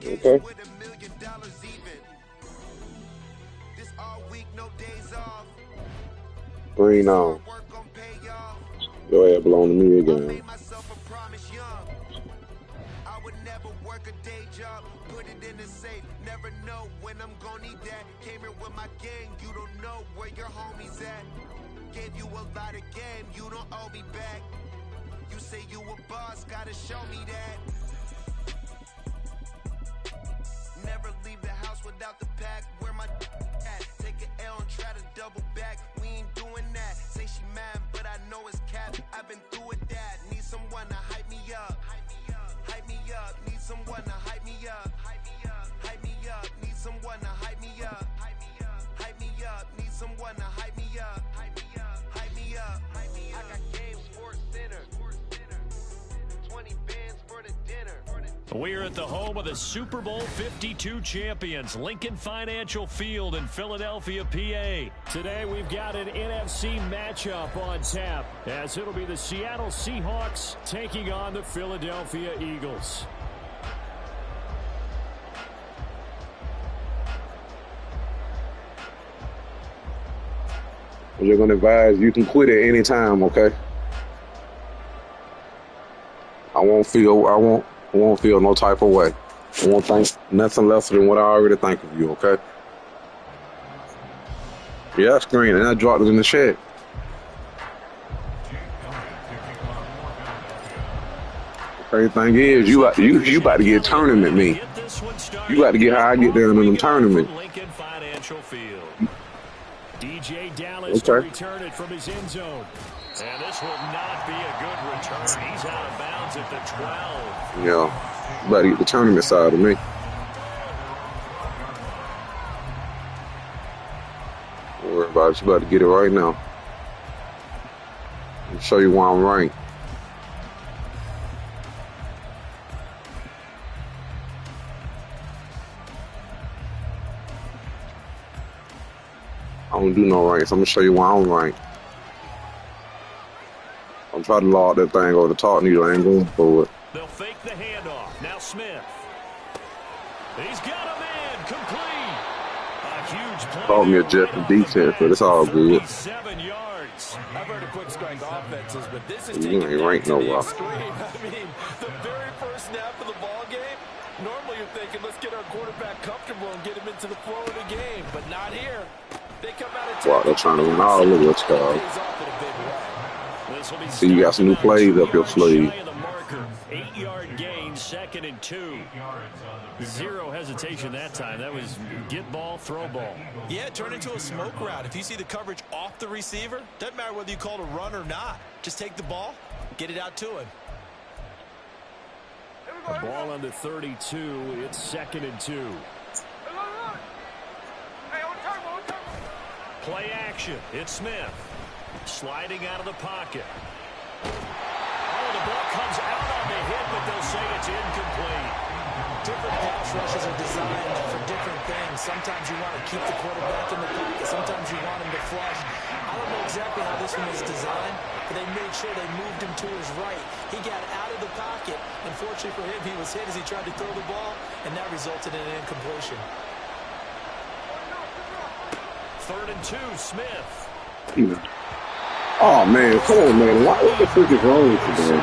Okay. Green on. Go ahead, blow on to me again. Never know when I'm gonna need that. Came here with my gang, you don't know where your homies at. Gave you a lot of game, you don't owe me back. You say you a boss, gotta show me that. Never leave the house without the pack. Where my at? Take an L and try to double back. We ain't doing that. Say she mad, but I know it's cap. I've been through with that. Need someone to hype me up. Hype me up. Need someone to hype me up. Hype me up. Need someone to hype me up. Hype me up. Need someone to hype me up. Hype me up. I got game sports center. 20 bands for the dinner. We're at the home of the Super Bowl 52 champions, Lincoln Financial Field in Philadelphia, PA. Today we've got an NFC matchup on tap, as it'll be the Seattle Seahawks taking on the Philadelphia Eagles. You're gonna advise you can quit at any time, okay? I won't feel no type of way. I won't think nothing less than what I already think of you, okay? Yeah, screen, and I dropped it in the shed. Crazy thing is, you about to get tournament me. You got to get how I get down in them tournament. DJ Dallas to return it from his end zone. And this will not be a good return. He's out of bounds at the 12. Yeah, about to get the tournament side of me. Don't worry about it. You about to get it right now. I'll show you why I'm right. I don't do no ranks. I'm gonna show you why I'm right. I'm trying to log that thing over the top needle. I ain't going for it. They'll fake the handoff. Now Smith. He's got a man complete. A huge play. Called me a jet for defense, but it's all good. 7 yards. I've heard of quick strike offenses, but this is You ain't ranked no well. I mean, the very first snap of the ball game, normally you're thinking, let's get our quarterback comfortable and get him into the flow of the game, but not here. They come out of wow, they're trying to run all over what's called. See, you got some new plays up your sleeve. 8-yard gain, 2nd and 2. Zero hesitation that time. That was get ball, throw ball. Yeah, turn into a smoke route. If you see the coverage off the receiver, doesn't matter whether you call it a run or not. Just take the ball, get it out to him. The ball under 32. It's 2nd and 2. Play action. It's Smith. Sliding out of the pocket. Oh, the ball comes out on the hit, but they'll say it's incomplete. Different pass rushes are designed for different things. Sometimes you want to keep the quarterback in the pocket. Sometimes you want him to flush. I don't know exactly how this one was designed, but they made sure they moved him to his right. He got out of the pocket. Unfortunately for him, he was hit as he tried to throw the ball, and that resulted in an incompletion. 3rd and 2, Smith. Oh man, come on, man. What the frick is wrong with you, man?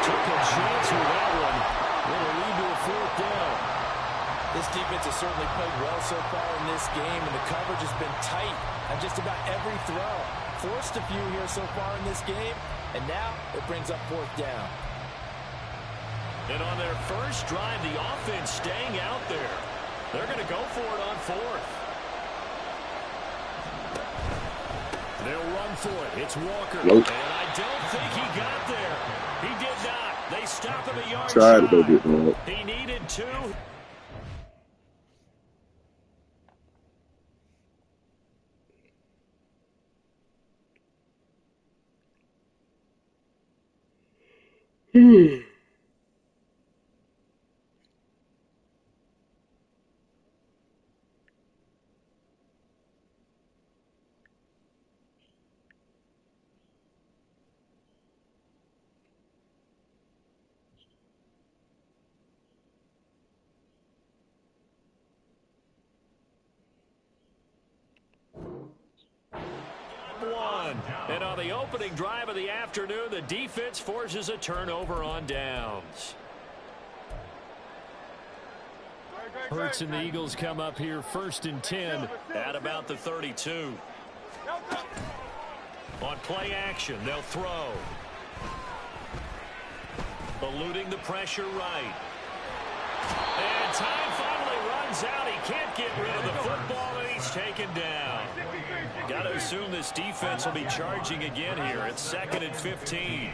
Took a chance with that one. Will lead to a 4th down. This defense has certainly played well so far in this game, and the coverage has been tight on just about every throw. Forced a few here so far in this game, and now it brings up 4th down. And on their first drive, the offense staying out there. They're going to go for it on 4th. They'll run for it. It's Walker. Nope. And I don't think he got there. He did not. They stop him a yard Tried to shy. go get one. He needed 2. run. And on the opening drive of the afternoon, the defense forces a turnover on downs. Hurts and the Eagles come up here 1st and 10 at about the 32. On play action, they'll throw. Eluding the pressure right. And time finally runs out. He can't get rid of the football, and he's taken down. Got to assume this defense will be charging again here. It's 2nd and 15.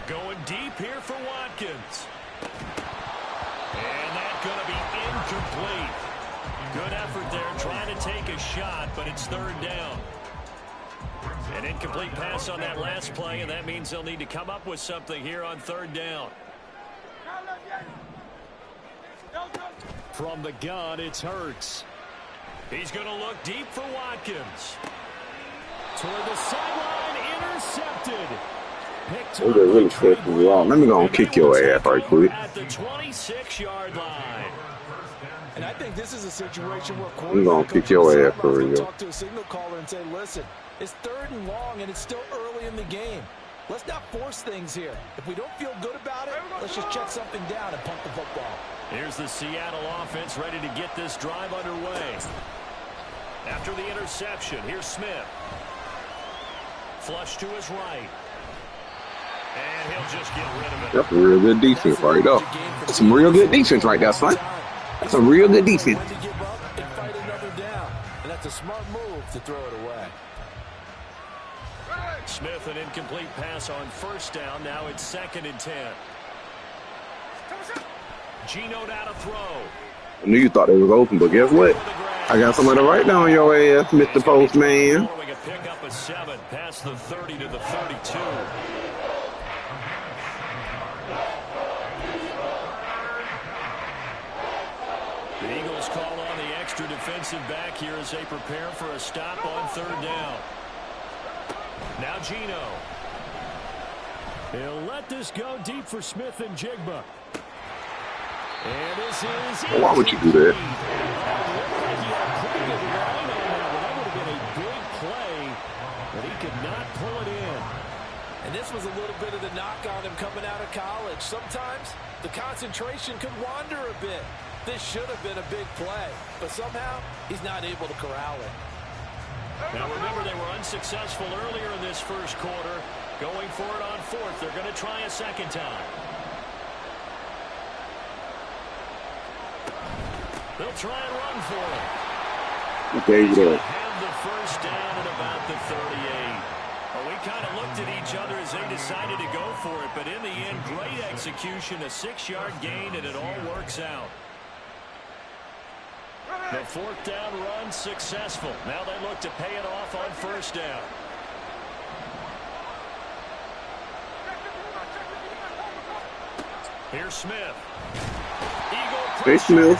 Going deep here for Watkins. And that's going to be incomplete. Good effort there trying to take a shot, but it's 3rd down. An incomplete pass on that last play, and that means they'll need to come up with something here on 3rd down. From the gun, it's Hurts. He's going to look deep for Watkins. Toward the sideline, intercepted. Oh, they're really stepping you off. Let me go and kick your ass right quick. At the 26-yard line. And I think this is a situation where I'm going to kick your ass for real. Talk to a signal caller and say, listen, it's 3rd and long, and it's still early in the game. Let's not force things here. If we don't feel good about it, let's just check something down and pump the football. Here's the Seattle offense ready to get this drive underway. After the interception, here's Smith. Flush to his right. And he'll just get rid of it. That's a real good defense right there. That's some real good defense right there, son. That's a real good defense. When to give up and fight another down. And that's a smart move to throw it away. Smith, an incomplete pass on 1st down. Now it's 2nd and 10. Geno now to throw. I knew you thought they was open, but guess what? I got somebody to write down your ass, Mr. Postman. Following a pickup of 7 past the 30 to the 32. The Eagles call on the extra defensive back here as they prepare for a stop on 3rd down. Now Geno. He'll let this go deep for Smith and Jigba. And this is... Why would you do that? It looked like he had a pretty good line on that. That would have been a big play, but he could not pull it in. And this was a little bit of the knock on him coming out of college. Sometimes the concentration could wander a bit. This should have been a big play, but somehow he's not able to corral it. Now remember, they were unsuccessful earlier in this 1st quarter. Going for it on 4th. They're going to try a 2nd time. They'll try and run for it. Okay, you go. Have the 1st down at about the 38. Well, we kind of looked at each other as they decided to go for it, but in the end, great execution, a 6-yard gain, and it all works out. The 4th down run successful. Now they look to pay it off on 1st down. Here's Smith. Hey, Smith.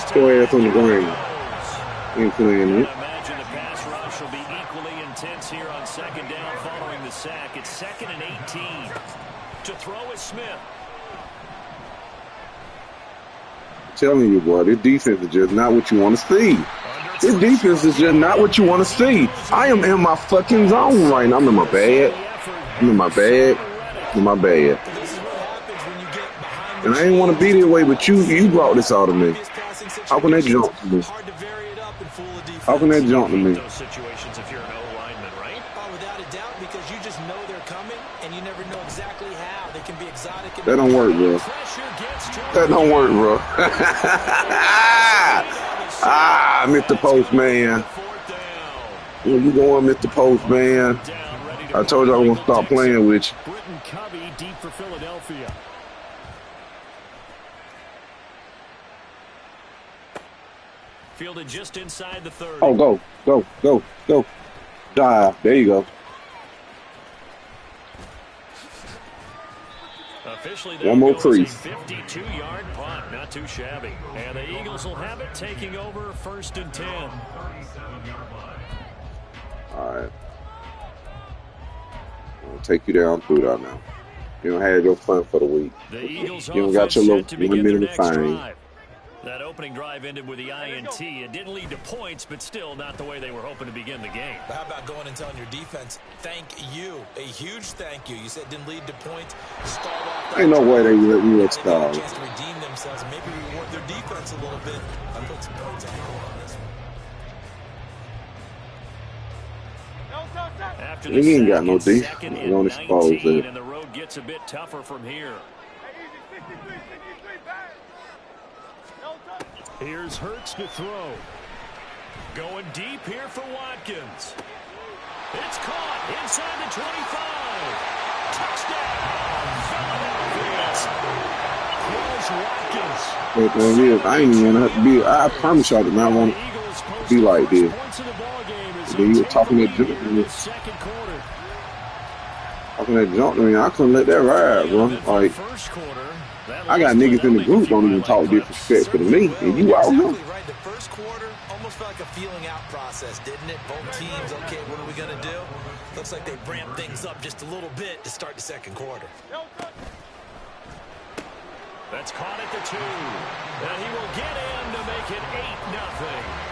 Throw ass on the ground. Ain't playing it. I imagine the pass rush will be equally intense here on 2nd down following the sack. It's 2nd and 18. To throw is Smith. I'm telling you, boy, this defense is just not what you want to see. This defense is just not what you want to see. I am in my fucking zone right now. I'm in my bag. I'm in my bag. I'm in my bag. And I ain't want to be that way, but you brought this out of me. How can they jump to me? How can they jump to me? Those situations if you're an O-lineman, right? Oh, without a doubt, because you just know they're coming, and you never know exactly how. They can be exotic. That don't work, bro. That don't work, bro. Mr. Postman. Where you going, Mr. Postman? I told you I was going to stop playing with you. Britton Covey deep for Philadelphia. Fielded just inside the 30. Oh, go. Dive. There you go. Officially, one more crease. 52-yard punt, not too shabby. And the Eagles will have it, taking over 1st and 10. All right. I'll take you down through that now. You don't have your fun for the week. The Eagles you don't got your little 1 minute of fame. That opening drive ended with the INT. It didn't lead to points, but still not the way they were hoping to begin the game. But how about going and telling your defense, thank you, a huge thank you. You said it didn't lead to points. Start off. Ain't no way they let me a start. chance to redeem themselves and maybe reward their defense a little bit. I put some points on this one. After He ain't got no defense. second He and don't expose 19, it. and the road gets a bit tougher from here. Here's Hurts to throw. Going deep here for Watkins. It's caught inside the 25. Touchdown, Philadelphia. But it is. I ain't even have to be. I promise y'all did not want to be like this. Then you were talking that junk to me. Talking that junk to me. I couldn't let that ride, bro. Like, I got niggas in the group don't even talk disrespectful to me, and you out here. Right, the first quarter almost felt like a feeling out process, didn't it? Both teams, okay, what are we going to do? Looks like they ramped things up just a little bit to start the second quarter. That's caught at the 2. And he will get in to make it 8-0.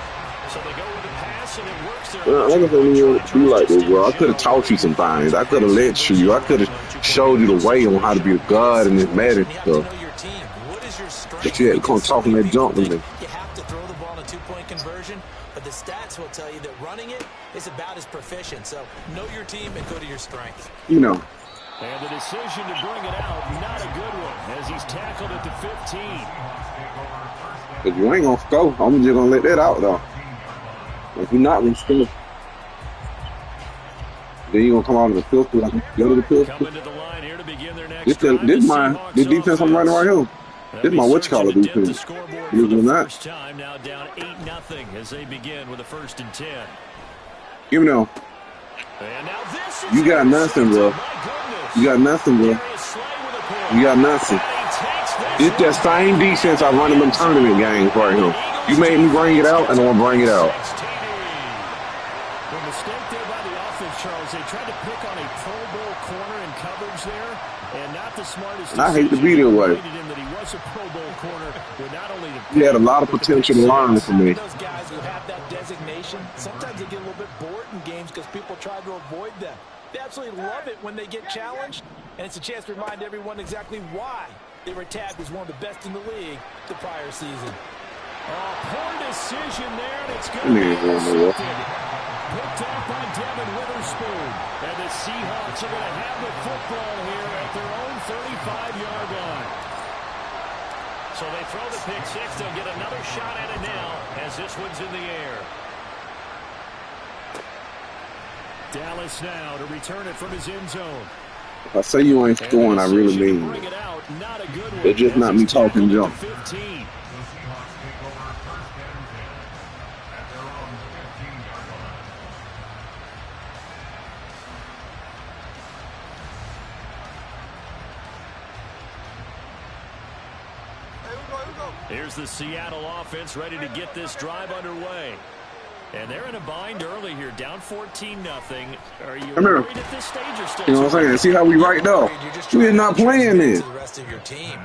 So they go with the pass, and it works there. Like I said, you want to be like this, bro. I could have taught you some things. I could have let you. I could have showed you the way on how to be a god in this Madden stuff. But you had to come talking that junk to me. You have to throw the ball in a two-point conversion, but the stats will tell you that running it is about as proficient. So know your team and go to your strengths. You know. And the decision to bring it out, not a good one, as he's tackled at the 15. If you ain't going to score, I'm just going to let that out, though. If you're not going to score, then you're going to come out of the pistol. Like, go to the pistol. Coming to the line here to begin their next drive. This my the defense I'm running right here. This is my what-you-call-it defense. Believe it or not. First time, now down 8-0 as they begin with a 1st and 10. Give me no. You got nothing, bro. You got nothing, bro. You got nothing. It's that same defense I run in them tournament games right here. You made me bring it out, and I'm going to bring it out. The mistake there by the offense, Charles, they tried to pick on a Pro Bowl corner in coverage there, and not the smartest. And I hate to be that way. That he was a Pro Bowl corner with not only the he had a lot of potential to learn from me. Those guys who have that designation, sometimes they get a little bit bored in games because people try to avoid them. They absolutely love it when they get challenged, and it's a chance to remind everyone exactly why they were tagged as one of the best in the league the prior season. Poor decision there, and it's going to be intercepted. Picked off by Devin Witherspoon. And the Seahawks are going to have the football here at their own 35-yard line. So they throw the pick six. They'll get another shot at it now as this one's in the air. Dallas now to return it from his end zone. If I say you ain't scoring, I really mean it. It's just not me talking junk. Here's the Seattle offense ready to get this drive underway. And they're in a bind early here, down 14-0. Are you worried at this stage or still? You know what I'm saying? See how we right though? We are not playing this.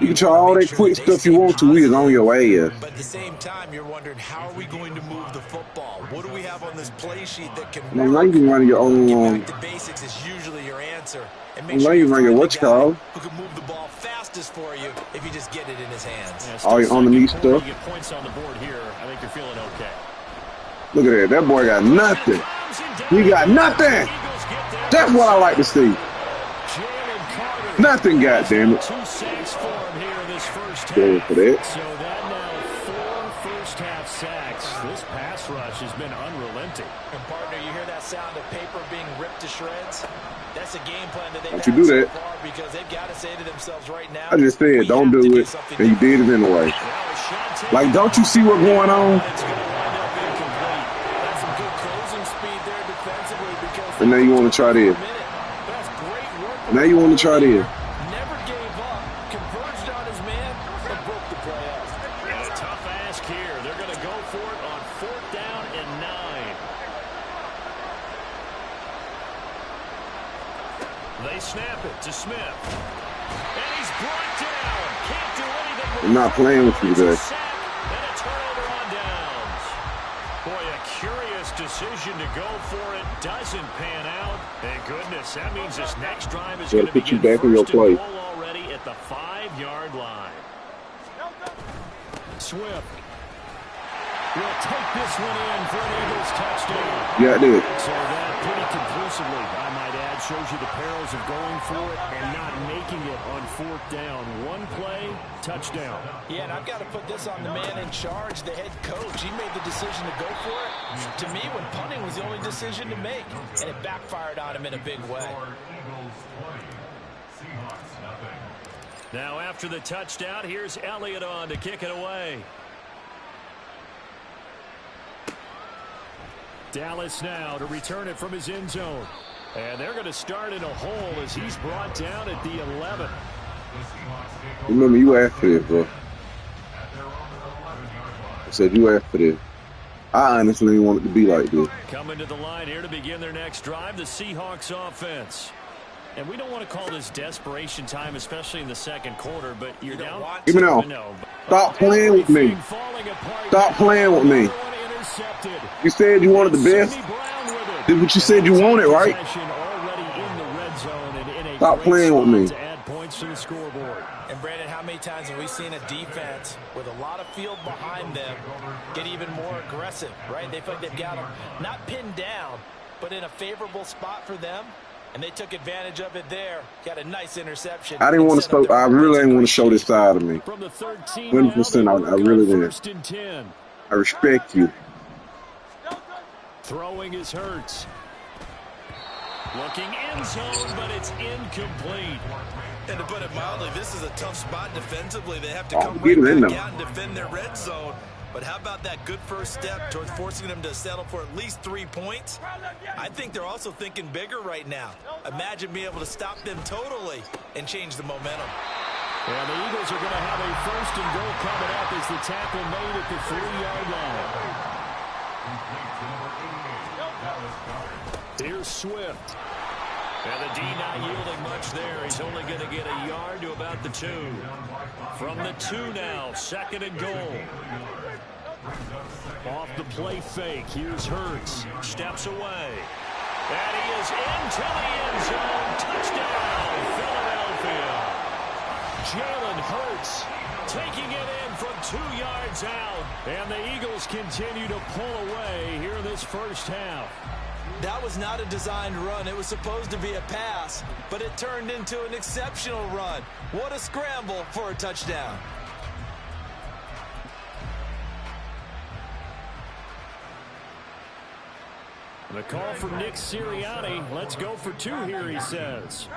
You can try all that quick stuff you want to. We is on your ass. But at the same time, you're wondering, how are we going to move the football? What do we have on this play sheet that can work? Now you can run your own. Getting back to basics is usually your answer. And make now sure you you run your find what the you guy call. who can move the ball fastest for you if you just get it in his hands. All your underneath stuff. Get points on the board here. I think you're feeling okay. Look at that. That boy got nothing. He got nothing. That's what I like to see. Nothing, goddammit. 2 sacks for him here in this first half. Going for that. So that now 4 first-half sacks. This pass rush has been unrelenting. And partner, you hear that sound of paper being ripped to shreds? That's a game plan that they've Don't you do that. so far because they've got to say to themselves right now. I just said, don't do it, and you did it anyway. Like, don't you see what's going on? And now you want to try this. Now you want to try this. Never gave up, converged on his man, and broke the play up. And a tough ask here. They're going to go for it on 4th down and 9. They snap it to Smith. And he's brought down. Can't do anything with I'm not playing with you today. decision to go for it doesn't pan out. And goodness, that means this next drive is going to begin back in your first and place. goal already at the 5-yard line. Swift will take this one in for an Eagles touchdown. Yeah, I did. So that pretty conclusively, I might add, shows you the perils of going for it and not making it on 4th down. One play, touchdown. Yeah, and I've got to put this on the man in charge, the head coach. He made the decision to go for it. To me, when punting was the only decision to make, and it backfired on him in a big way. Now after the touchdown, here's Elliott on to kick it away. Dallas now to return it from his end zone. And they're going to start in a hole as he's brought down at the 11. Remember, you asked for this, bro. I said you asked for this. I honestly didn't want it to be like this. Coming to the line here to begin their next drive, the Seahawks offense. And we don't want to call this desperation time, especially in the second quarter, but you're down. Give me now. Stop playing with me. Stop playing with me. You said you wanted the best. Did what you said you wanted, right? Stop playing with me. And Brandon, how many times have we seen a defense with a lot of field behind them get even more aggressive, right? They feel like they've got them not pinned down, but in a favorable spot for them. And they took advantage of it there. Got a nice interception. I didn't want to show. I really didn't want to show this side of me. 100%. I really didn't. I respect you. Throwing is Hurts. Looking end zone, but it's incomplete. And to put it mildly, this is a tough spot defensively. They have to come right back out and defend their red zone. But how about that good first step towards forcing them to settle for at least 3 points? I think they're also thinking bigger right now. Imagine being able to stop them totally and change the momentum. And the Eagles are going to have a first and goal coming up as the tackle made at the 3-yard line. Here's Swift. And the D not yielding much there. He's only going to get a yard to about the 2. From the 2 now, 2nd and goal. Off the play fake, here's Hurts. Steps away. And he is into the end zone. Touchdown, Philadelphia. Jalen Hurts taking it in from 2 yards out. And the Eagles continue to pull away here in this first half. That was not a designed run. It was supposed to be a pass, but it turned into an exceptional run. What a scramble for a touchdown. The call from Nick Sirianni. Let's go for 2 here, he says.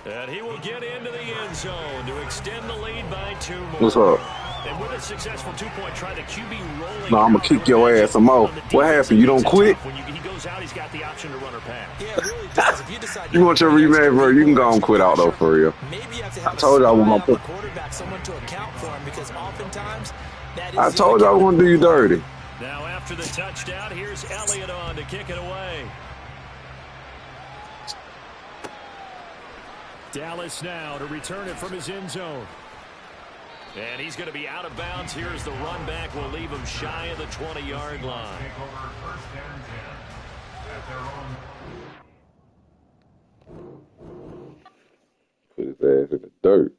And he will get into the end zone to extend the lead by 2 more. What's up? And with a successful 2-point try, the QB rolling. No, I'm going to kick your ass some more. What happened? You don't quit? When he goes out, he's got the option to run or pass. Yeah, it really does. If you decide You want your rematch, bro? You can go and quit out, though, for real. Maybe you have to have I told you I was going to put. quarterback, someone to account for him, because oftentimes that is I told you I was going to do you dirty. Now after the touchdown, here's Elliott on to kick it away. Dallas now to return it from his end zone. And he's going to be out of bounds here as the run back will leave him shy of the 20-yard line. Put his ass in the dirt.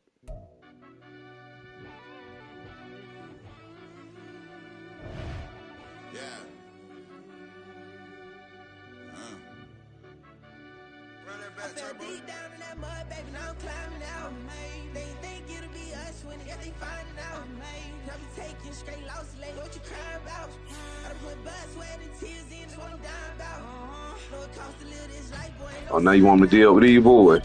Deep down in that mud, baby, now I'm climbing out. They think it'll be us when they find it out. I'll be taking straight losses, like what you crying about? I done put blood, sweat, and tears in, just what I'm dying about. Know it costs to live this life, boy. Oh, now you want me to deal with these boys?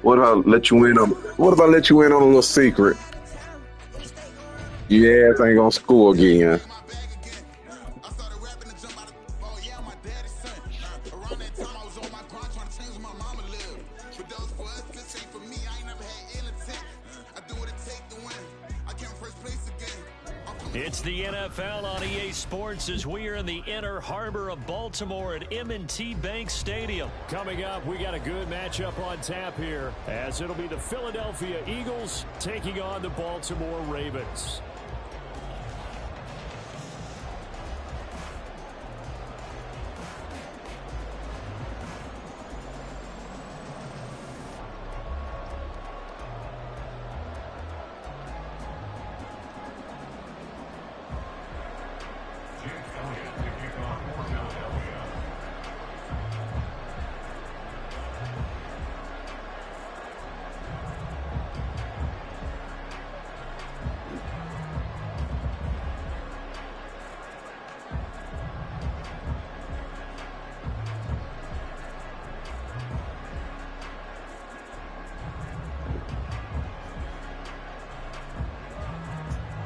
What if I let you in on? What if I let you in on a little secret? Your ass ain't gonna score again. It's the NFL on EA Sports as we are in the inner harbor of Baltimore at M&T Bank Stadium. Coming up, we got a good matchup on tap here as it'll be the Philadelphia Eagles taking on the Baltimore Ravens.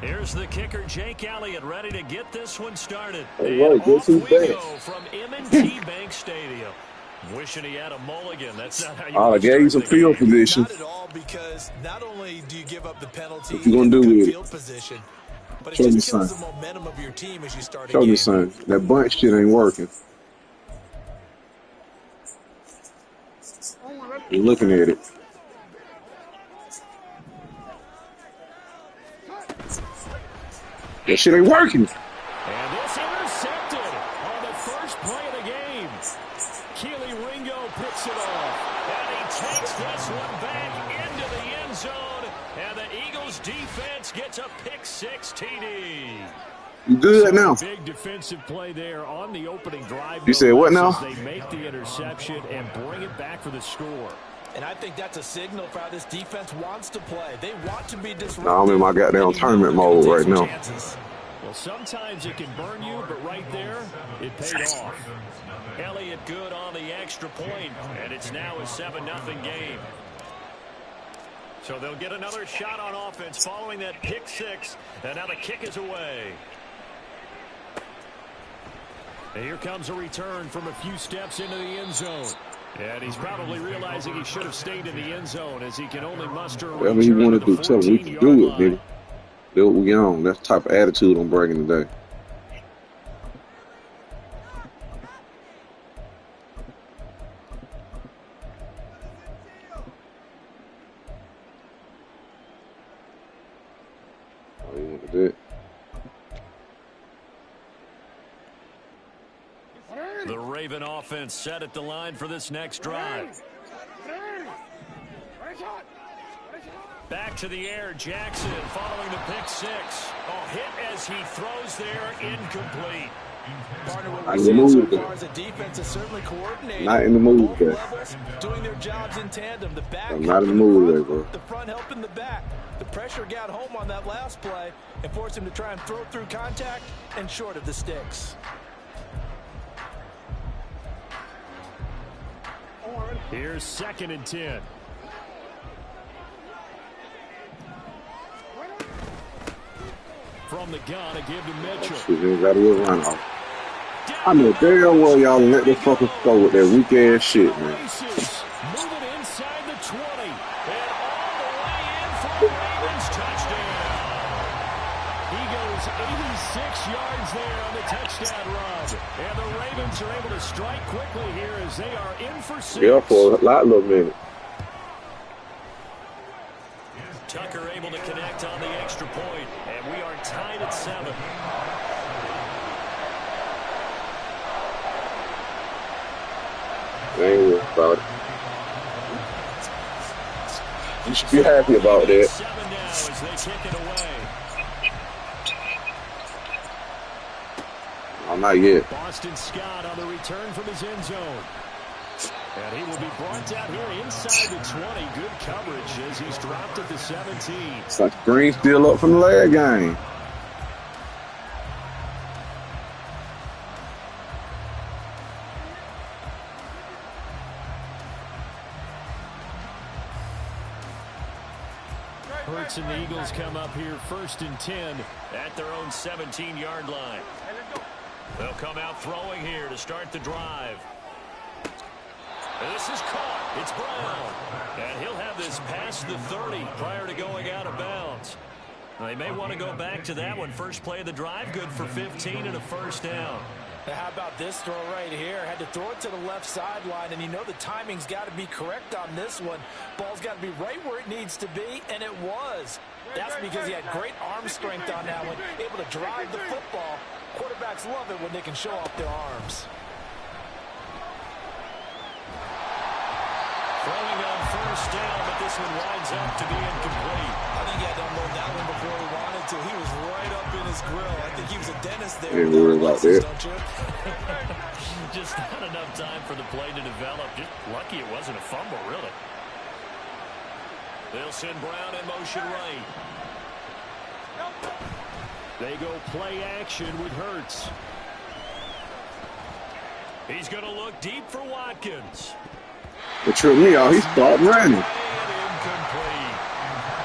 Here's the kicker, Jake Elliott, ready to get this one started. And off we go from M&T Bank Stadium. Wishing he had a mulligan. That's not how you I gave you some field position. Not at all, because not only do you give up the penalty, what you gonna do with field position, but it just kills the momentum of your team as you start a game. Show me, son. That bunch shit ain't working. You're looking at it. That shit ain't working. And this intercepted on the first play of the game. Keely Ringo picks it off. And he takes this one back into the end zone. And the Eagles defense gets a pick-6 TD. You good now? Big defensive play there on the opening drive. You said what now? They make the interception and bring it back for the score. And I think that's a signal for how this defense wants to play. They want to be disruptive. Nah, I'm in my goddamn tournament mode right now. Well, sometimes it can burn you, but right there, it paid off. Elliott good on the extra point, and it's now a 7-0 game. So they'll get another shot on offense following that pick-6, and now the kick is away. And here comes a return from a few steps into the end zone. And he's probably realizing he should have stayed in the end zone as he can only muster a whatever you want to do, tell him we can do it, nigga. Do what we on. That's the type of attitude I'm bringing today. Oh, you want to do it? The Raven offense set at the line for this next drive. Back to the air, Jackson following the pick-6. Oh, hit as he throws there, incomplete. Partner, what we're seeing so far as a defense is certainly coordinated. Not in the mood, bro. Doing their jobs in tandem. The back I'm not in the mood today, bro. The front helping the back. The pressure got home on that last play and forced him to try and throw through contact and short of the sticks. Here's 2nd and 10. From the gun, a give to Mitchell. Shit, got a run off. I know damn well y'all let this fucker go with that weak ass shit, man. Moving inside the 20. And all the way in for the Ravens touchdown. He goes 86 yards there on the touchdown run. And the Ravens are able to strike quickly here as they are in for 6. Yeah, for a little minute. Tucker able to connect on the extra point, and we are tied at 7. I ain't worried about it. You should be happy about that. 7 now as they kick it away. Oh, not yet. Boston Scott on the return from his end zone. And he will be brought down here inside the 20. Good coverage as he's dropped at the 17. It's like Green still up from the last game. Hurts and the Eagles come up here 1st and 10 at their own 17-yard line. They'll come out throwing here to start the drive. And this is caught. It's Brown. And he'll have this past the 30 prior to going out of bounds. They may want to go back to that one. First play of the drive, good for 15 and a first down. How about this throw right here? Had to throw it to the left sideline, and you know the timing's got to be correct on this one. Ball's got to be right where it needs to be, and it was. That's because he had great arm strength on that one, able to drive the football. Quarterbacks love it when they can show off their arms. Throwing on first down, but this one winds up to be incomplete. I think he had to unload that one before he wanted to. He was right up in his grill. I think he was a dentist there. Ain't worried about that. Just not enough time for the play to develop. Just lucky it wasn't a fumble, really. They'll send Brown in motion right. They go play action with Hurts. He's going to look deep for Watkins. It tripped me out. He started running. Incomplete.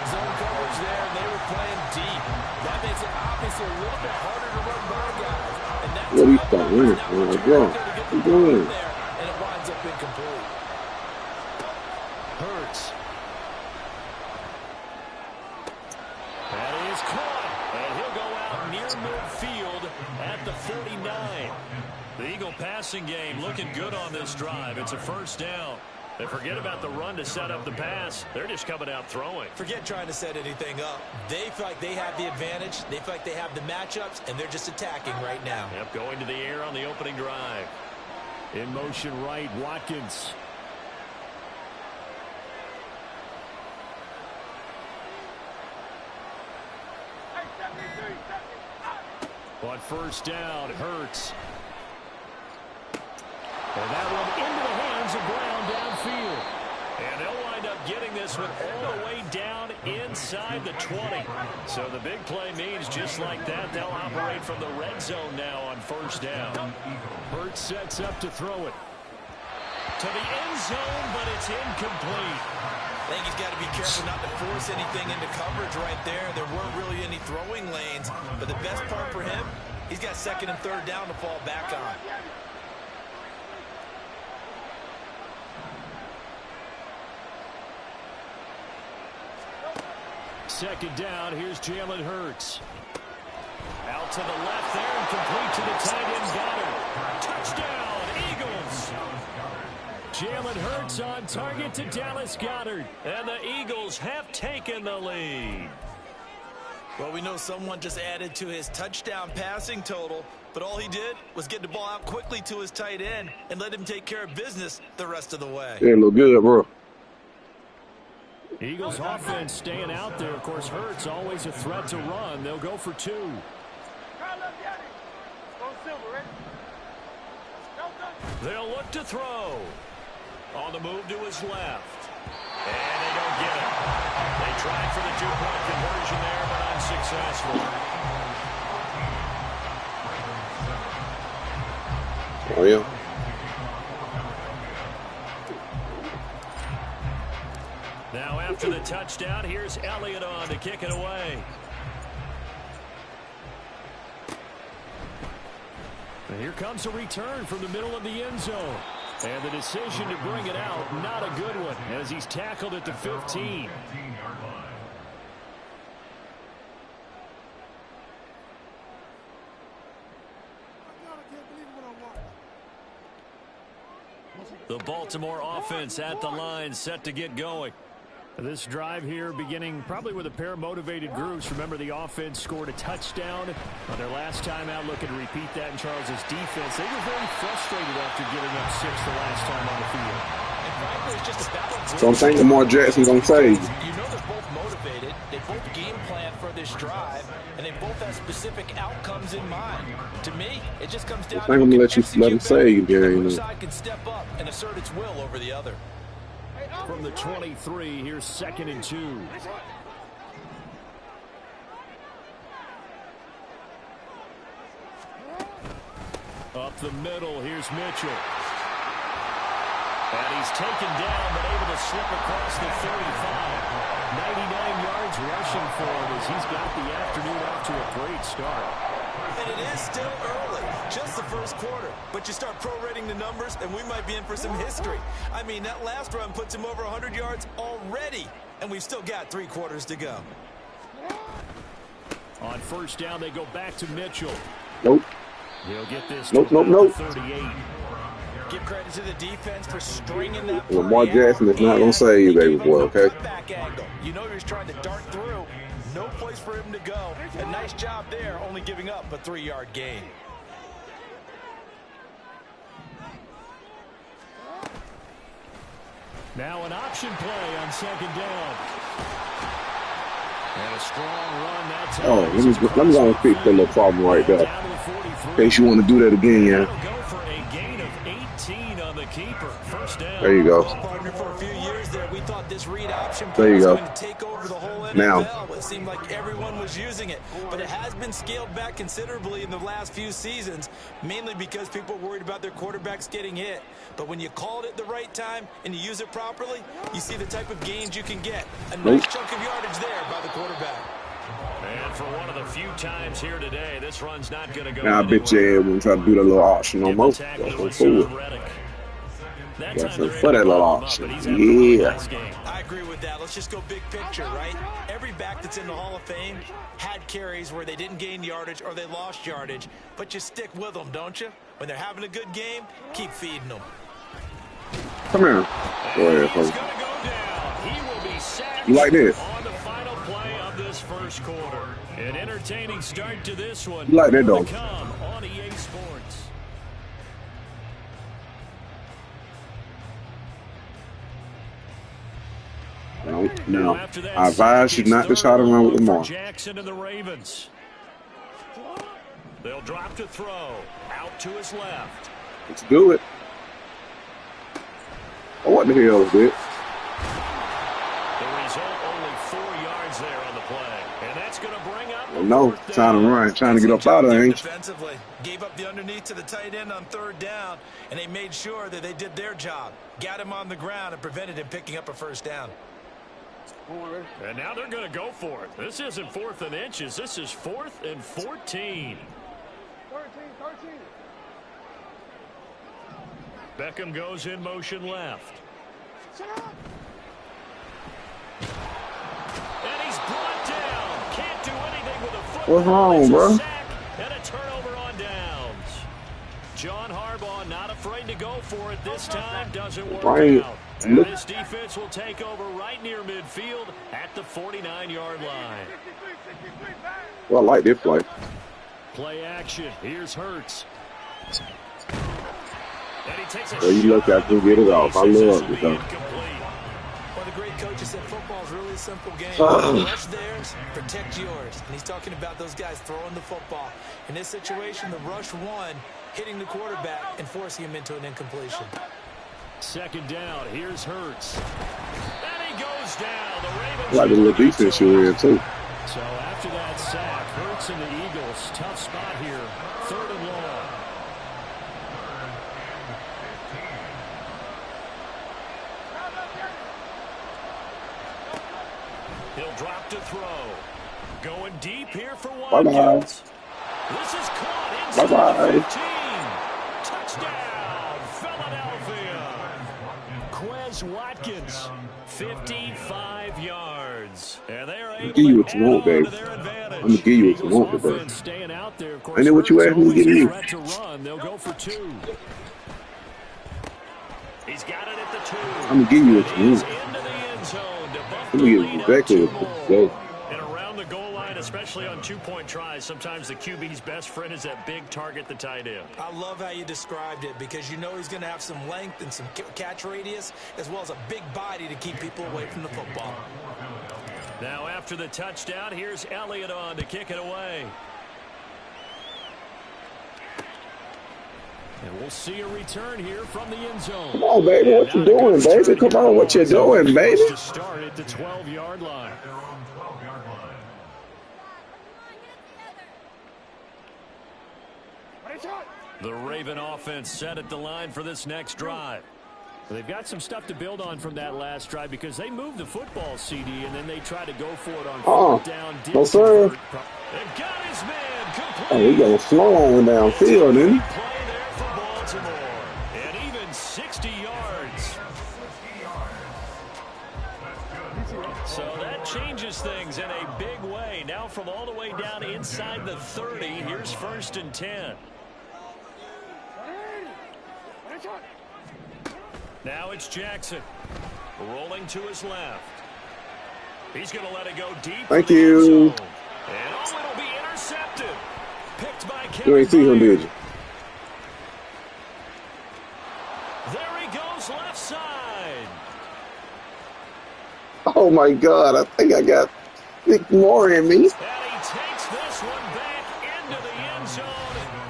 Zone coverage there, and they were playing deep. That makes it obviously a little bit harder to run by guys. And that's Well, he started running. He's going. And it winds up incomplete. Hurts. That is caught. And he'll go out near midfield at the 49. The Eagle passing game looking good on this drive. It's a first down. They forget about the run to set up the pass. They're just coming out throwing. Forget trying to set anything up. They feel like they have the advantage. They feel like they have the matchups, and they're just attacking right now. Yep, going to the air on the opening drive. In motion right, Watkins. On first down, Hurts. And that one into the hands of Brown downfield. And they'll wind up getting this one all the way down inside the 20. So the big play means just like that, they'll operate from the red zone now on first down. Hurts sets up to throw it. To the end zone, but it's incomplete. I think he's got to be careful not to force anything into coverage right there. There weren't really any throwing lanes. But the best part for him, he's got second and third down to fall back on. Second down, here's Jalen Hurts. Out to the left there and complete to the tight end Goddard. Touchdown, Eagles. Jalen Hurts on target to Dallas Goddard. And the Eagles have taken the lead. Well, we know someone just added to his touchdown passing total, but all he did was get the ball out quickly to his tight end and let him take care of business the rest of the way. Yeah, look good, bro. Eagles offense staying out there. Of course, Hurts always a threat to run. They'll go for two. They'll look to throw. On the move to his left. And they don't get it. They tried for the two-point conversion there, but unsuccessful. Oh, yeah. Now after the touchdown, here's Elliott on to kick it away. And here comes a return from the middle of the end zone. And the decision to bring it out, not a good one, as he's tackled at the 15. The Baltimore offense at the line, set to get going. This drive here beginning probably with a pair of motivated groups. Remember, the offense scored a touchdown on their last time out, looking to repeat that in Charles's defense. They were very frustrated after giving up 6 the last time on the field. And frankly, it's just a battle. So I'm thinking Lamar Jackson's going to save. You know they're both motivated. They both game plan for this drive, and they both have specific outcomes in mind. To me, it just comes down to I'm going to let him save. Yeah, which side can step up and assert its will over the other. From the 23, here's 2nd and 2. Up the middle, here's Mitchell. And he's taken down, but able to slip across the 35. 99 yards rushing for him as he's got the afternoon off to a great start. And it is still early, just the first quarter. But you start prorating the numbers, and we might be in for some history. I mean, that last run puts him over 100 yards already, and we've still got 3 quarters to go. On first down, they go back to Mitchell. Nope. He'll get this Nope. to Nope. Nope. 38. Give credit to the defense for stringing that Lamar play out, Jackson is not gonna and save you, they baby gave him boy. the Okay. cutback angle. You know he's trying to dart through. No place for him to go. A nice job there, only giving up a 3-yard gain. Now an option play on second down. And a strong run that time. Oh, let me go and fix that little problem right there. In case you want to do that again, yeah. Go for a gain of 18 on the keeper. First down. There you go. Partner, for a few years there, we thought this read option There you was go. going to take over the whole NFL. Now. It seemed like everyone was using it, but it has been scaled back considerably in the last few seasons, mainly because people are worried about their quarterbacks getting hit. But when you call it at the right time and you use it properly, you see the type of gains you can get. A nice chunk of yardage there by the quarterback. And for one of the few times here today, this run's not going to go Now I bet you won't try to do that little option no more. That's so cool. That That's time for that little option. Yeah. I agree with that. Let's just go big picture, right? Every back that's in the Hall of Fame had carries where they didn't gain yardage or they lost yardage, but you stick with them, don't you? When they're having a good game, keep feeding them. Come here. Go ahead, folks. You like this? On the final play of this first quarter. An entertaining start to this one. You like that, though? Come on EA Sports. No. I advise you not to try to run with Lamar. Jackson and the Ravens. They'll drop to throw. Out to his left. Let's do it. Oh, what the hell is it? The result, only 4 yards there on the play. And that's going to bring up No, trying to run, trying to get up out of there, ain't you? Defensively, gave up the underneath to the tight end on third down, and they made sure that they did their job. Got him on the ground and prevented him picking up a first down. And now they're going to go for it. This isn't 4th and inches. This is 4th and 14. 13. Beckham goes in motion left. And he's brought down. Can't do anything with a football. What's wrong, bro? And a turnover on downs. John Harbaugh not afraid to go for it this time. Doesn't work out. And this defense will take over right near midfield at the 49-yard line. Well, I like this play. Play action. Here's Hurts. And he takes a Well, you look at him get it off. I love it, though. One of the great coaches said football is really a simple game. Rush theirs, protect yours. And he's talking about those guys throwing the football. In this situation, the rush one, hitting the quarterback and forcing him into an incompletion. Second down. Here's Hurts. And he goes down. The Ravens. I like the little defense you're in, too. So after that sack, Hurts and the Eagles, tough spot here. 3rd and long. He'll drop to throw. Going deep here for Watkins. This is caught inside the 15. Touchdown, Philadelphia. Quez Watkins, 55 yards. And they're able give you what to you want, baby. I'm going to give you what you want today. Staying out there, of course. Ain't that what you asked me to give you? To run. They'll go for 2. He's got it at the 2. I'm going to give you what you want. Into the end zone to buff Let the me get lead exactly up 2 what you more. say. And around the goal line, especially on 2-point tries, sometimes the QB's best friend is that big target, the tight end. I love how you described it because you know he's going to have some length and some catch radius as well as a big body to keep people away from the football. Now after the touchdown, here's Elliott on to kick it away. And we'll see a return here from the end zone. Come on, baby. What you doing, baby? Come on, what you doing, baby? To start at the 12-yard line. The Raven offense set at the line for this next drive. They've got some stuff to build on from that last drive because they moved the football, CD, and then they try to go for it on 4th down. No, sir. They've got his man complete. Oh, we got a slow on downfield, didn't he? Play there for Baltimore. And even 60 yards. So that changes things in a big way. Now from all the way down inside the 30, here's 1st and 10. Now it's Jackson rolling to his left. He's going to let it go deep. Thank you. And it'll be intercepted. Picked by Kevin. You ain't see him, did you? There he goes, left side. Oh my God! I think I got Nick Moore in me. And he takes this one back into the end zone.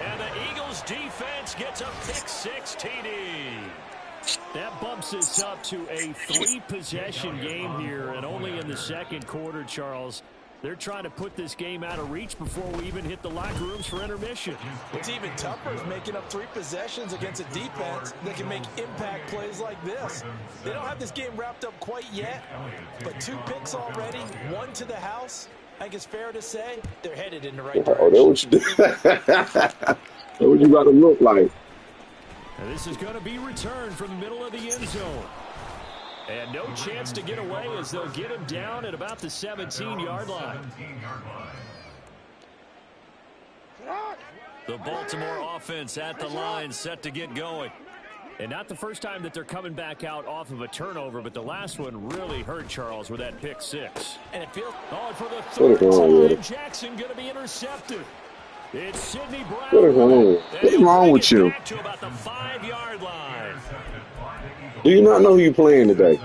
And the Eagles defense gets a pick-6 TD. That bumps us up to a 3-possession game here, and only in the second quarter, Charles. They're trying to put this game out of reach before we even hit the locker rooms for intermission. What's even tougher is making up 3 possessions against a defense that can make impact plays like this. They don't have this game wrapped up quite yet, but 2 picks already, 1 to the house. I think it's fair to say they're headed in the right direction. Oh, that's what you do. That's what you got to look like. And this is going to be returned from the middle of the end zone. And no chance to get away as they'll get him down at about the 17-yard line. The Baltimore offense at the line, set to get going. And not the first time that they're coming back out off of a turnover, but the last one really hurt Charles with that pick-6. And it feels... Oh, and for the 3rd time, Jackson going to be intercepted. It's Sidney Brown. What's wrong with you? Back to about the 5-yard line. Do you not know who you're playing today?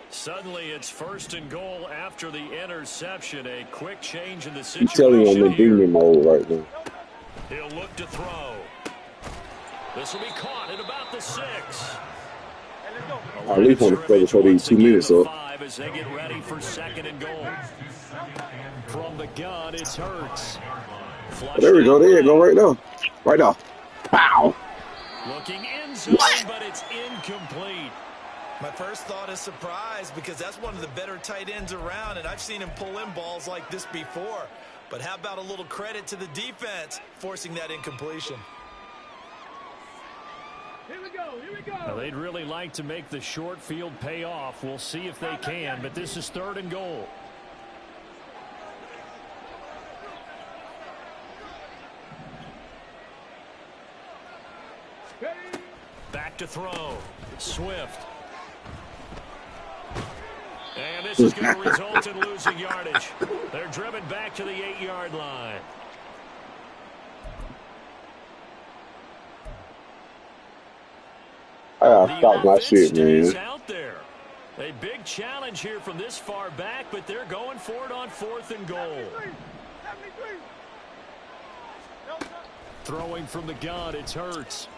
Suddenly, it's 1st and goal after the interception. A quick change in the I'm situation. telling you, I'm in demon mode right now. He'll look to throw. This will be caught at about the 6. I at least want to play for these 2 minutes up. As they get ready for 2nd and goal. From the gun, it's Hurts. There we go. There you go. Right now. Right now. Pow. Looking in zone, but it's incomplete. My first thought is surprise because that's one of the better tight ends around, and I've seen him pull in balls like this before. But how about a little credit to the defense forcing that incompletion? Here we go. Here we go. Now, they'd really like to make the short field pay off. We'll see if they can, but this is 3rd and goal. Back to throw. Swift. And this is going to result in losing yardage. They're driven back to the 8-yard line. I gotta stop my shit, man. Out there. A big challenge here from this far back, but they're going for it on 4th and goal. Throwing from the gun, it's Hurts.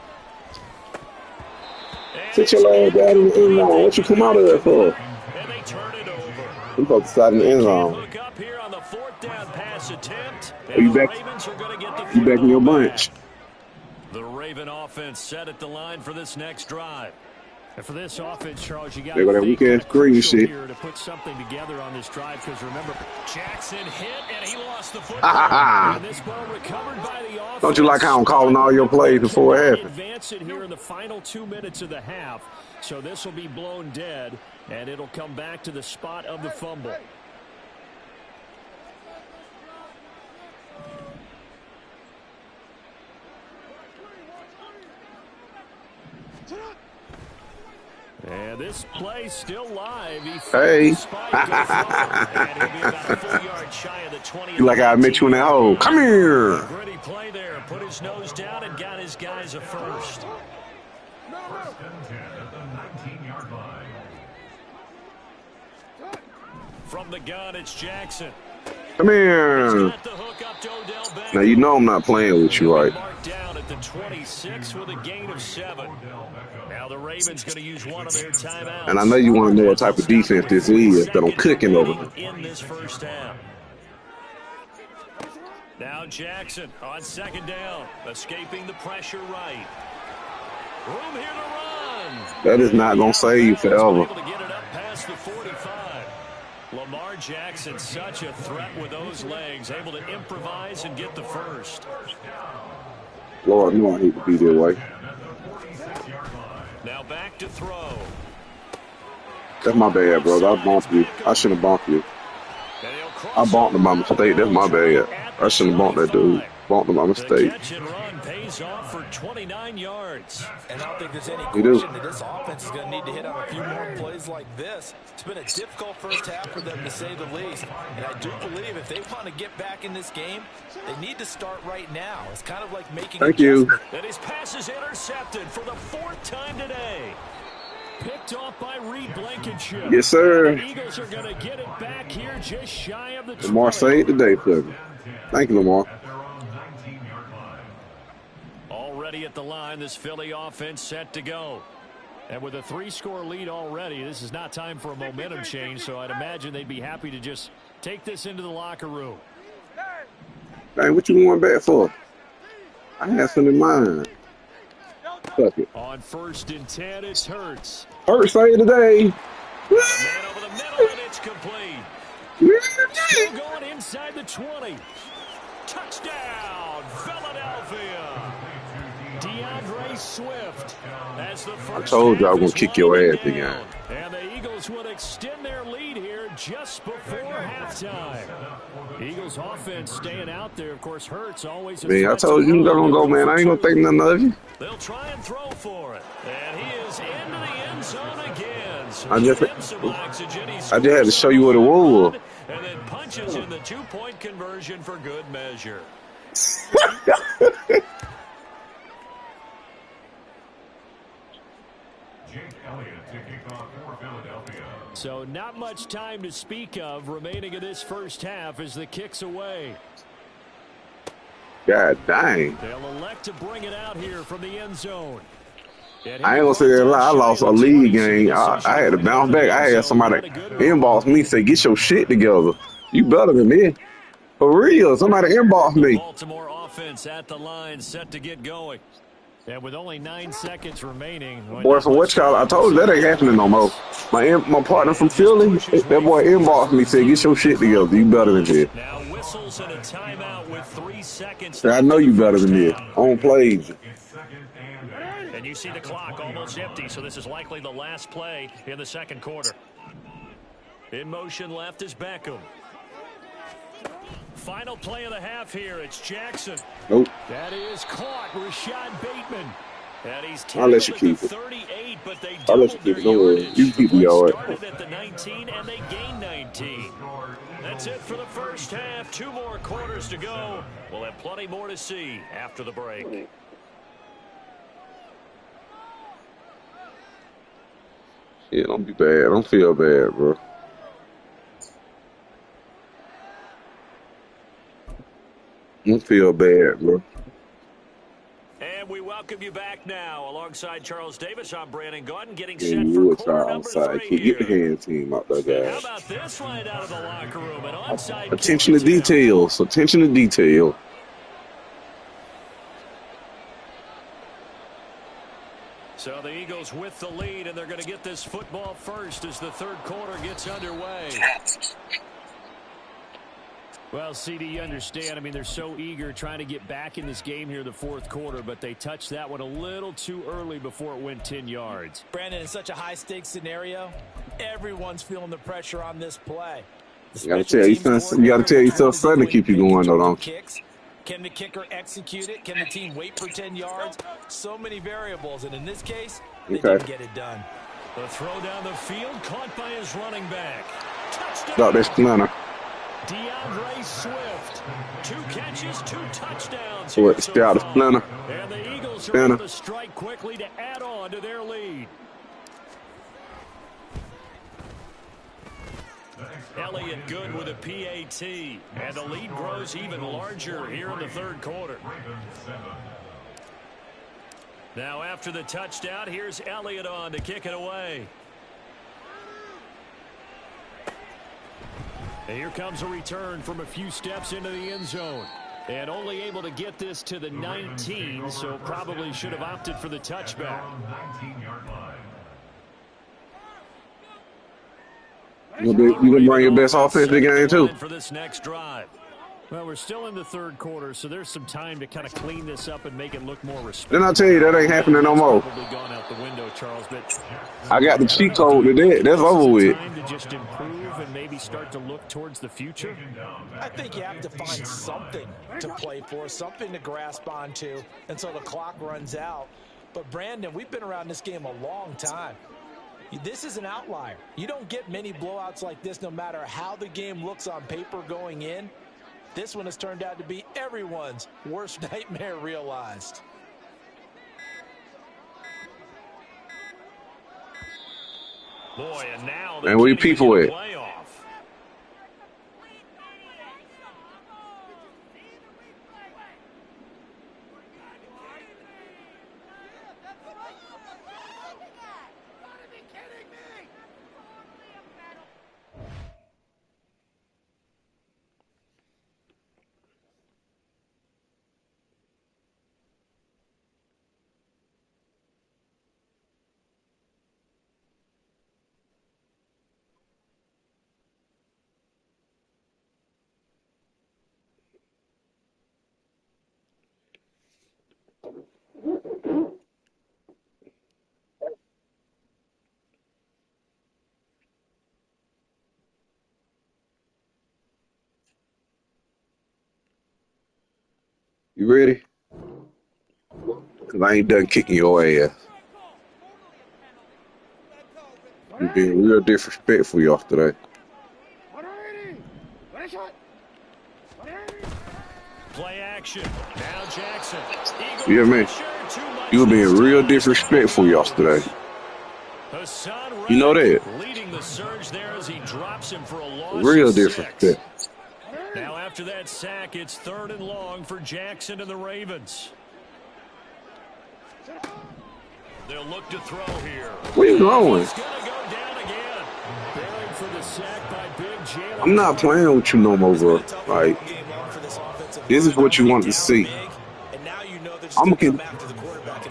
Sit your leg down in the end zone. What you come out of there for? And they turn it over. You supposed to side in the end zone. Look up here on the 4th down pass attempt. Are you back? Ravens are going to get the You back in your bunch? The Raven offense set at the line for this next drive. And for this offense, Charles, you got to weekend screen shit here to put something together on this drive because remember, Jackson hit and he lost the football. And this ball recovered by the offense. Don't you like how I'm calling all your plays before it happens? Advance it here in the final 2 minutes of the half. So this will be blown dead, and it'll come back to the spot of the fumble. And this play still live. Hey. You like I admit you in that hole. Come here. Gritty play there. Put his nose down and got his guys a first. From the gun, it's Jackson. Come here. Now you know I'm not playing with you, right? Down at the 26 with a gain of 7. Now the Ravens going to use one of their timeouts. And I know you want to know what type of defense this is that I'm cooking over in this first half. Now Jackson on 2nd down, escaping the pressure right. Room here to run. That is not going to save you forever. Able to get it up past the 45. Lamar Jackson, such a threat with those legs, able to improvise and get the first. Lord, no, I hate to be that way. Now back to throw. That's my bad, bro. I bumped you. I shouldn't have bumped you. I bumped him by mistake. That's my bad. I shouldn't have bumped that dude. Bumped him by mistake. The catch and run pays off for 29 yards. And I don't think there's any You do. question that this offense is going to need to hit on a few more plays like this. It's been a difficult first half for them, to say the least. And I do believe if they want to get back in this game, they need to start right now. It's kind of like making Thank you. And his pass is intercepted for the 4th time today. Picked off by Reed Blankenship. Yes, sir. The Eagles are going to get it back here just shy of the 20. Lamar saved the day for me. Thank you, Lamar. Already at the line, this Philly offense set to go. And with a 3-score lead already, this is not time for a momentum change, so I'd imagine they'd be happy to just take this into the locker room. Hey, what you going back for? I had something in mind. Fuck it. On 1st and 10, it's Hurts. Hurts saved the day. Man over the middle, and it's complete. Still going inside the 20. Touchdown, Philadelphia. DeAndre Swift as the first. I told you I was going to kick your ass again. And the Eagles would extend their lead here just before halftime. Eagles offense staying out there. Of course, Hurts always. Man, I told you don't go, man. I ain't going to think nothing of you. They'll try and throw for it. And he is into the end zone again. So I just had to show you what it was. And then punches in the 2-point conversion for good measure. So not much time to speak of remaining in this first half as the kick's away. God dang. They'll elect to bring it out here from the end zone. I ain't gonna say that a lie. I lost a league game. I had to bounce back. I had somebody inbox me, say, get your shit together. You better than me. For real. Somebody inbox me. Baltimore offense at the line, set to get going. And with only 9 seconds remaining. Boy from Wichita, I told you that ain't happening no more. My partner from Philly, that boy inboxed me, said, get your shit together. You better than me. Now whistles and a timeout with 3 seconds. I know you better than me. On plays. And you see the clock almost empty, so this is likely the last play in the second quarter. In motion left is Beckham. Final play of the half here. It's Jackson. Nope. That is caught. Rashad Bateman. And he's I'll let you keep it. 38, but they I'll let you keep it. Don't worry. You keep the yard. Started at the 19, and they gained 19. That's it for the first half. 2 more quarters to go. We'll have plenty more to see after the break. Yeah, don't be bad. Don't feel bad, bro. Don't feel bad, bro. And we welcome you back now. Alongside Charles Davis, I'm Brandon Gordon, getting Yeah, set you for would quarter try number outside. 3 Can't here. get the hand team out there, How guys. about this line out of the locker room? An onside Attention to kick attempt. details. Attention to detail. So the Eagles with the lead, and they're going to get this football first as the third quarter gets underway. Well, CD, you understand. I mean, they're so eager trying to get back in this game here in the fourth quarter, but they touched that one a little too early before it went 10 yards. Brandon, in such a high-stakes scenario, everyone's feeling the pressure on this play. You gotta tell yourself something to keep you going, though, don't you? Can the kicker execute it? Can the team wait for 10 yards? So many variables, and in this case, they didn't get it done. The throw down the field, caught by his running back. Touchdown. Got that splinter. DeAndre Swift. 2 catches, 2 touchdowns. What, stay out of splinter. And the Eagles are able to strike quickly to add on to their lead. Elliott good with a PAT, and the lead grows even larger here in the third quarter. Now after the touchdown, here's Elliott on to kick it away. And here comes a return from a few steps into the end zone. And only able to get this to the 19, so probably should have opted for the touchback. You gonna bring your best offense to the game, too. For this next drive. Well, we're still in the third quarter, so there's some time to kind of clean this up and make it look more respectable. Then I tell you, that ain't happening no more. Probably gone out the window, Charles, but I got the cheat code to that. That's over with. Time to just improve and maybe start to look towards the future. I think you have to find something to play for, something to grasp onto until the clock runs out. But, Brandon, we've been around this game a long time. This is an outlier. You don't get many blowouts like this no matter how the game looks on paper going in. This one has turned out to be everyone's worst nightmare realized. Boy, and now and where people at? You ready? Because I ain't done kicking your ass. You being real disrespectful y'all today. Play action. Now Jackson. You hear me? You were being real disrespectful yesterday. You know that? Leading the surge there as he drops him for a loss. Real disrespectful. Now after that sack, it's 3rd and long for Jackson and the Ravens. They'll look to throw here. Where you going? He's gonna go down again. Buried for the sack by Big Jalen. I'm not playing with you no more, bro. Like, this is what you want to see.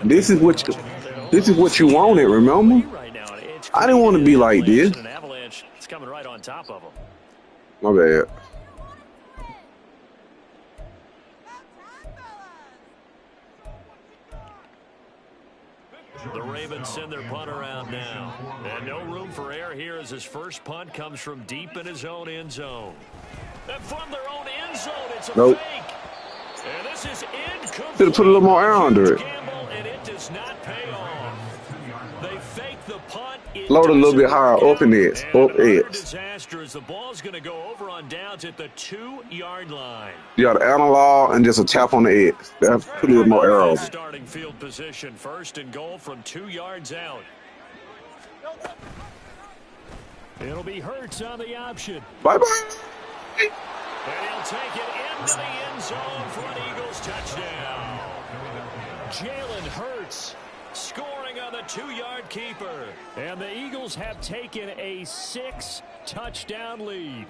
This is what you wanted, remember? I didn't want to be like this. It's coming right on top of him. My bad. The Ravens send their punt around now. And no room for error here as his first punt comes from deep in his own end zone. And from their own end zone, it's a fake. And this is incomplete. Should have put a little more air under it. And it does not pay off. They fake the punt. Float a little bit higher, up in it. Up it. Disaster as the ball's going to go over on downs at the 2-yard line. You got an analog and just a tap on the edge. That's put a little more air over. Starting field position, 1st and goal from 2 yards out. It'll be Hurts on the option. Bye-bye. And he'll take it into the end zone for an Eagles touchdown. Jalen Hurts scoring on the 2-yard keeper. And the Eagles have taken a 6-touchdown lead.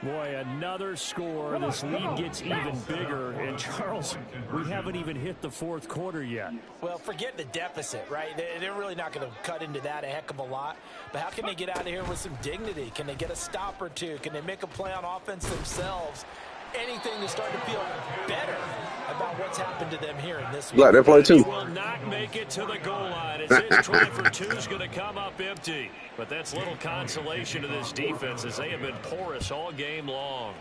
Boy, another score. This lead gets even bigger. And, Charles, we haven't even hit the 4th quarter yet. Well, forget the deficit, right? They're really not going to cut into that a heck of a lot. But how can they get out of here with some dignity? Can they get a stop or two? Can they make a play on offense themselves? Anything to start to feel better about what's happened to them here in this week. Like that play too. Will not make it to the goal line. As his try for 2 is going to come up empty. But that's little consolation to this defense as they have been porous all game long.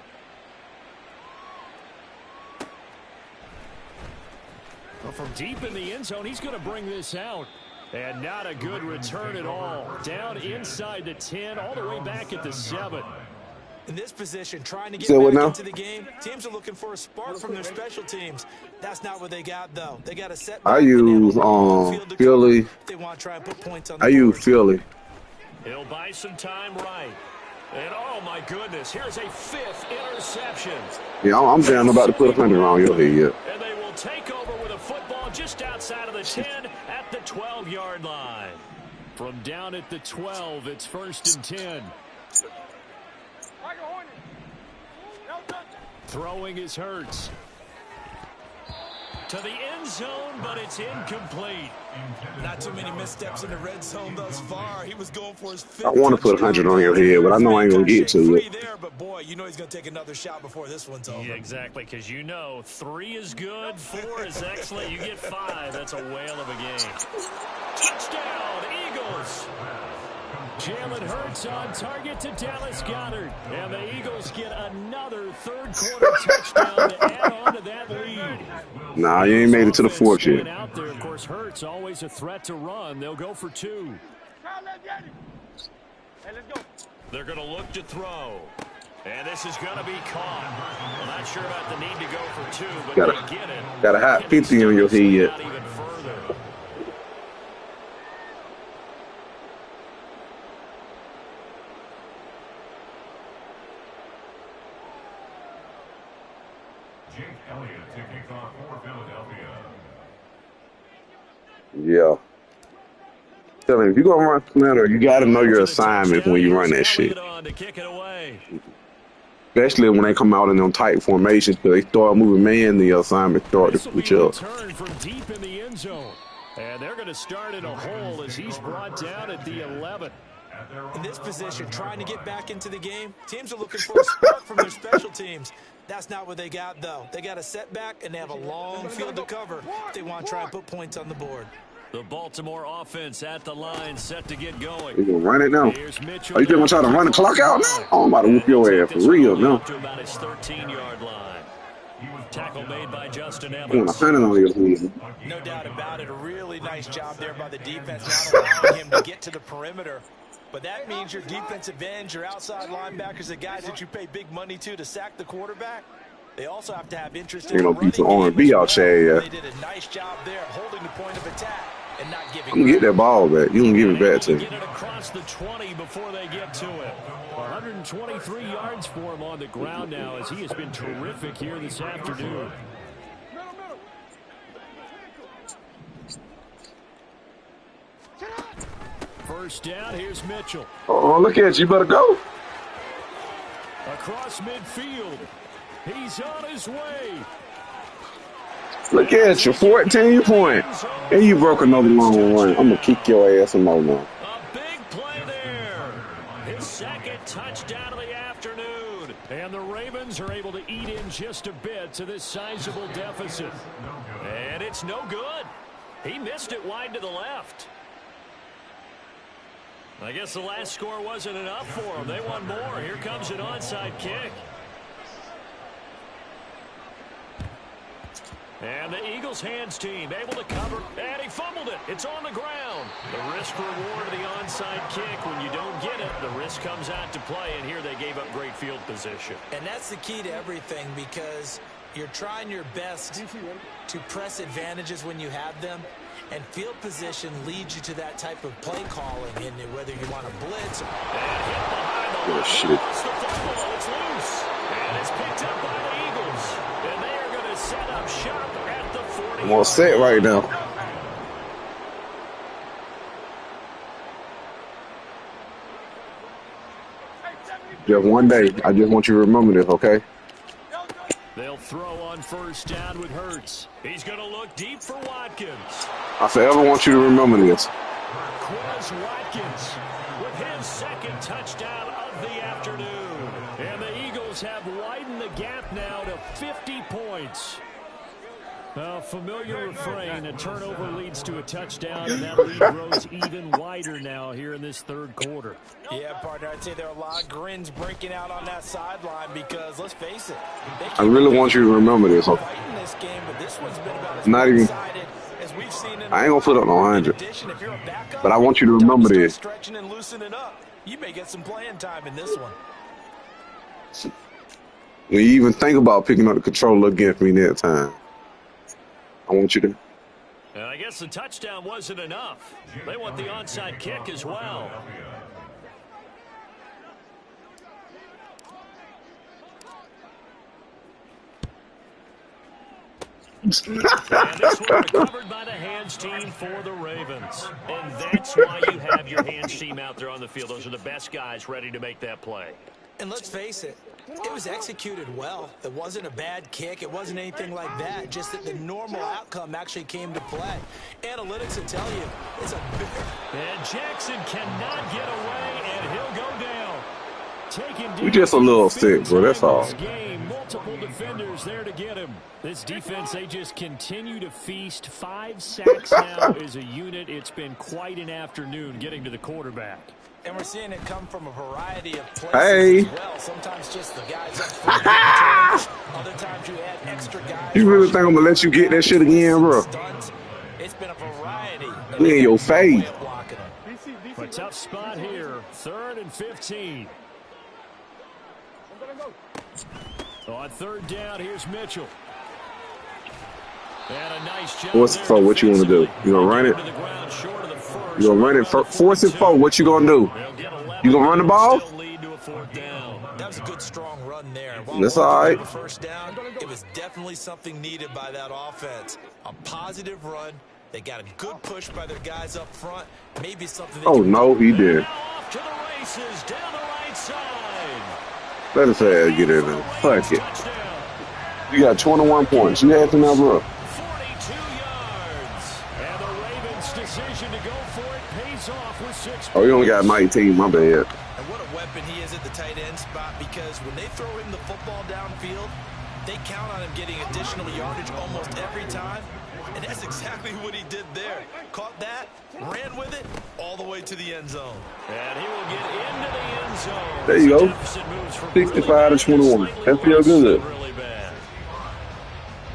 Well, from deep in the end zone, he's going to bring this out. And not a good return at all. Down inside the 10, all the way back at the 7. In this position, trying to get back into the game, teams are looking for a spark from their special teams. That's not what they got, though. They got a set. I use Philly. They want to try and put points on. I use Philly. He'll buy some time right. And oh my goodness, here's a 5th interception. Yeah, I'm down about to put 100 on your head. And they will take over with a football just outside of the 10 at the 12-yard line. From down at the 12, it's 1st and 10. Throwing is Hurts. To the end zone, but it's incomplete. Not too many missteps in the red zone thus far. He was going for his fifth I want to put 100 on your head, but I know I ain't going to get to it. there, but boy, you know he's going to take another shot before this one's over. Yeah, exactly, because you know 3 is good, 4 is excellent. You get 5. That's a whale of a game. Touchdown, Eagles. Jalen Hurts on target to Dallas Goedert. And the Eagles get another third-quarter touchdown to add on to that lead. Nah, you ain't made it to the fourth yet. Out there, of course, Hurts always a threat to run. They'll go for 2. They're going to look to throw. And this is going to be caught. I'm not sure about the need to go for 2, but they get it. Got a hot 50 on your head. Not even further. Yeah. Tell him, if you're going to run Splitter, you got to know your assignments when you run that shit. Especially when they come out in them tight formations, because they start moving man, the assignment start to switch up. From deep in the end zone. And they're going to start in a hole as he's brought down at the 11. In this position, trying to get back into the game, teams are looking for a spark from their special teams. That's not what they got, though. They got a setback, and they have a long field to cover if they want to try and put points on the board. The Baltimore offense at the line, set to get going. You gonna run it now? Are you just gonna try to run the clock out now? Oh, I'm about to whoop your ass for real now. To about his 13-yard line. Tackle made by Justin Evans. No doubt about it. A really nice job there by the defense, not allowing him to get to the perimeter. But that means your defensive ends, your outside linebackers, the guys that you pay big money to sack the quarterback, they also have to have interest in the running game. R&B out there, They did a nice job there holding the point of attack and not giving. I'm gonna get that ball back. You can give it back to me. Get it across the 20 before they get to it. 123 yards for him on the ground now as he has been terrific here this afternoon. First down, here's Mitchell. Oh, look at you. You better go. Across midfield. He's on his way. Look at you, 14 points. And you broke another long run. I'm going to kick your ass some more now. A big play there. His second touchdown of the afternoon. And the Ravens are able to eat in just a bit to this sizable deficit. And it's no good. He missed it wide to the left. I guess the last score wasn't enough for them. They want more. Here comes an onside kick. And the Eagles hands team able to cover. And he fumbled it. It's on the ground. The risk reward of the onside kick. When you don't get it, the risk comes out to play. And here they gave up great field position. And that's the key to everything, because you're trying your best to press advantages when you have them. And field position leads you to that type of play calling, and whether you want to blitz or... Oh, shit. It's loose. And it's picked up by the Eagles. And they are going to set up shop at the 40. I'm all set right now. Just one day. I just want you to remember this, okay? They'll throw on first down with Hurts. He's going to look deep for Watkins. I forever want you to remember this. Quez Watkins with his second touchdown of the afternoon. And the Eagles have widened the gap now to 50 points. A familiar refrain, a turnover leads to a touchdown, and that lead grows even wider now here in this third quarter. Yeah, partner, I'd say there are a lot of grins breaking out on that sideline because, let's face it, I really want you to remember this. This game, but this one's been about as not even. as we've seen in I ain't gonna put up no 100, backup, but I want you to remember this. Stretching and loosening up. You may get some playing time in this one. When you even think about picking up the controller against me that time, I want you to. And I guess the touchdown wasn't enough. They want the onside kick as well. And this one recovered by the hands team for the Ravens. And that's why you have your hands team out there on the field. Those are the best guys ready to make that play. And let's face it, it was executed well. It wasn't a bad kick. It wasn't anything like that. Just that the normal outcome actually came to play. Analytics will tell you it's a big... And Jackson cannot get away, and he'll go down. We're just a little sick, bro. That's all. Game. Multiple defenders there to get him. This defense, they just continue to feast. 5 sacks now as a unit. It's been quite an afternoon getting to the quarterback. And we're seeing it come from a variety of places as well. Sometimes just the guys up front. Other times you add extra guys. You really think I'm going to let you get that shit again, bro? It's been a variety. In your face. A tough spot here. 3rd and 15. On 3rd down, here's Mitchell. And a nice job. Force it forward. What you want to do? You gonna run it? You gonna run it? Force it forward. What you gonna do? You gonna run the ball? That was a good, strong run there. That's all right. First down, it was definitely something needed by that offense. A positive run. They got a good push by their guys up front. Maybe something. Oh no, he did. Off to the races down the right side. Let us get in there. Fuck it. You got 21 points. You had to now, bro. 42 yards. And the Ravens' decision to go for it pays off with 6 points. Oh, you only got 19. My bad. And what a weapon he is at the tight end spot, because when they throw him the football downfield, they count on him getting additional yardage almost every time. And that's exactly what he did there. Caught that, ran with it, all the way to the end zone. And he will get into the end zone. There you go. 65 to 21. That feels good. Really bad.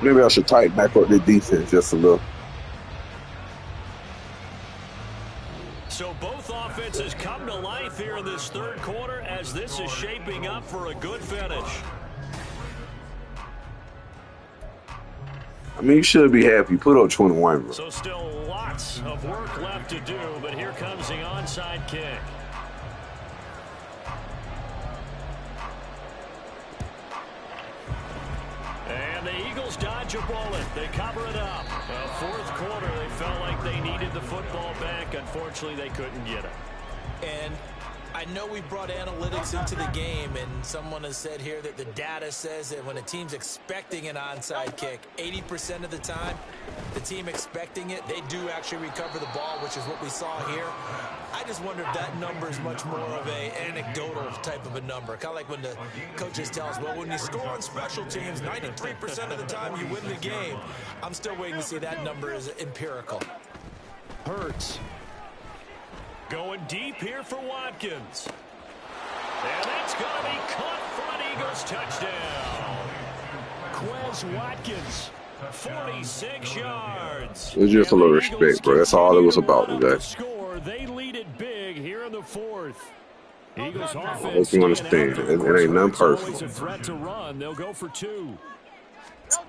Maybe I should tighten back up the defense just a little. So both offenses come to life here in this 3rd quarter as this is shaping up for a good finish. I mean, you should be happy. Put up 21, bro. So still lots of work left to do, but here comes the onside kick. And the Eagles dodge a bullet. They cover it up. 4th quarter, they felt like they needed the football back. Unfortunately, they couldn't get it. And I know we brought analytics into the game, and someone has said here that the data says that when a team's expecting an onside kick, 80% of the time, the team expecting it, they do actually recover the ball, which is what we saw here. I just wonder if that number is much more of an anecdotal type of a number. Kind of like when the coaches tell us, well, when you score on special teams, 93% of the time you win the game. I'm still waiting to see that number is empirical. Hurts. Going deep here for Watkins. And that's going to be caught for an Eagles touchdown. Quez Watkins, 46 yards. It's just a little respect, bro. That's all it was about today. They lead it big here in the 4th. Eagles offense. I hope you understand. It ain't nothing personal. Always a threat to run. They'll go for 2. And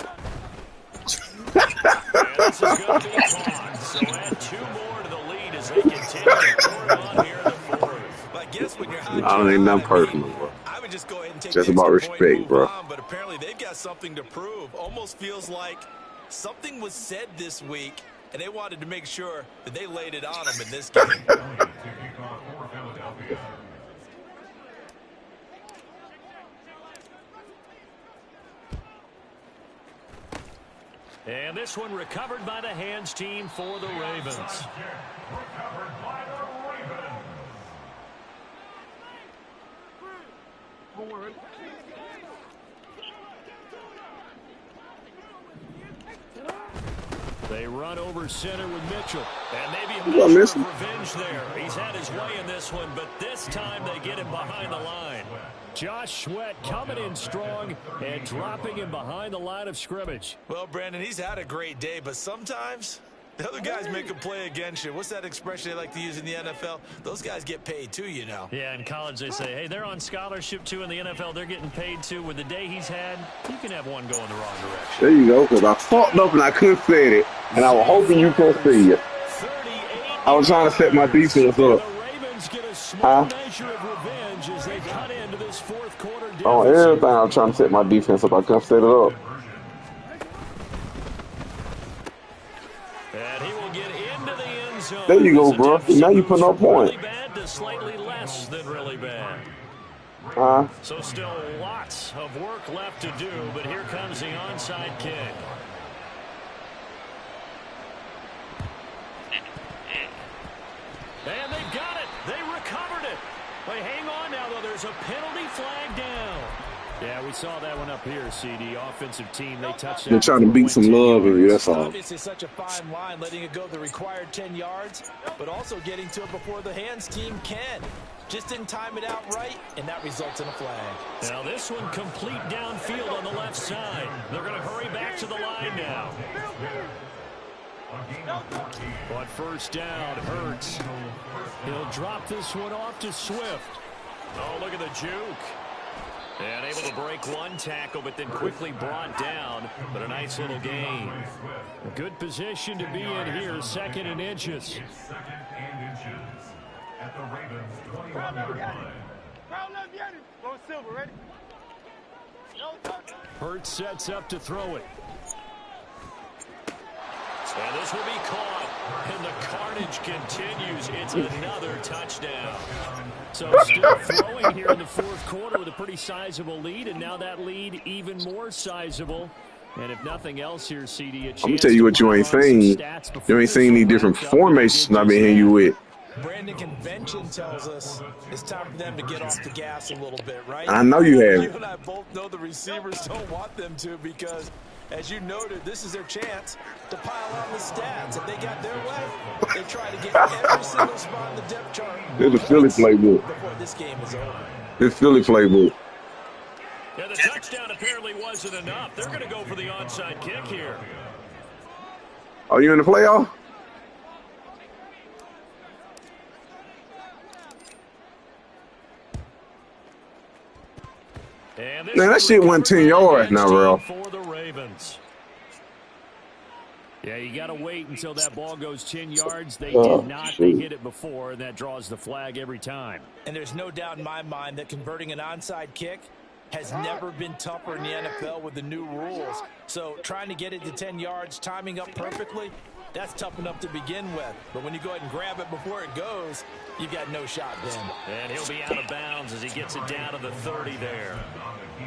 this is going to be caught. So add 2 more to the lead as they continue to pour on here in the 4th. But I guess when you're high, it ain't nothing personal, bro. I would just go ahead and take just the about extra point, respect, bro. but apparently they've got something to prove. Almost feels like something was said this week, and they wanted to make sure that they laid it on them in this game. And this one recovered by the hands team for the Ravens. Recovered by the Ravens. Forward. They run over center with Mitchell. And maybe a measure of revenge there. He's had his way in this one, but this time they get him behind the line. Josh Sweat coming in strong and dropping him behind the line of scrimmage. Well, Brandon, he's had a great day, but sometimes the other guys make a play against you. What's that expression they like to use in the NFL? Those guys get paid too, you know. Yeah, in college they say, hey, they're on scholarship too. In the NFL, they're getting paid too. With the day he's had, you can have one go in the wrong direction. There you go, because I fucked up and I couldn't say it, and I was hoping you could see it. I was trying to set my defense up. Huh? As they cut into this 4th quarter deficit. On everything, I'm trying to set my defense up. I couldn't set it up. And he will get into the end zone. There you go, bro. Now you put no point. Really bad to slightly less than really bad. So still lots of work left to do, but here comes the onside kick. And they've got it. They recovered it. They hang on now, though. There's a penalty flag down. Yeah, we saw that one up here, CD. Offensive team, they touched it. They're trying to beat some love in you, that's all. Obviously such a fine line, letting it go the required 10 yards, but also getting to it before the hands team can. Just didn't time it out right, and that results in a flag. Now this one complete downfield on the left side. They're going to hurry back to the line now. But first down, Hurts. He'll drop this one off to Swift. Oh, look at the juke. And able to break one tackle, but then quickly brought down. But a nice little gain. A good position to be in here, 2nd and inches. At the Ravens 21-yard line. Hurts sets up to throw it. And this will be caught. And the carnage continues. It's another touchdown. So still throwing here in the 4th quarter with a pretty sizable lead. And now that lead even more sizable. And if nothing else here, CD, I'm going to tell you what you ain't seen. You ain't seen any different formations I've been hitting you with. Brandon, convention tells us it's time for them to get off the gas a little bit, right? I know you have. You and I both know the receivers don't want them to because, as you noted, this is their chance to pile on the stats. If they got their way, they try to get every single spot in the depth chart. It's the Philly playbook. Before this game is over. It's Philly playbook. Yeah, the touchdown apparently wasn't enough. They're going to go for the onside kick here. Are you in the playoff? Man, that shit went 10 yards now, bro. For the Ravens. Yeah, you got to wait until that ball goes 10 yards. They did not. They hit it before, and that draws the flag every time. And there's no doubt in my mind that converting an onside kick has never been tougher in the NFL with the new rules. So trying to get it to 10 yards, timing up perfectly, that's tough enough to begin with. But when you go ahead and grab it before it goes, you've got no shot then. And he'll be out of bounds as he gets it down to the 30 there.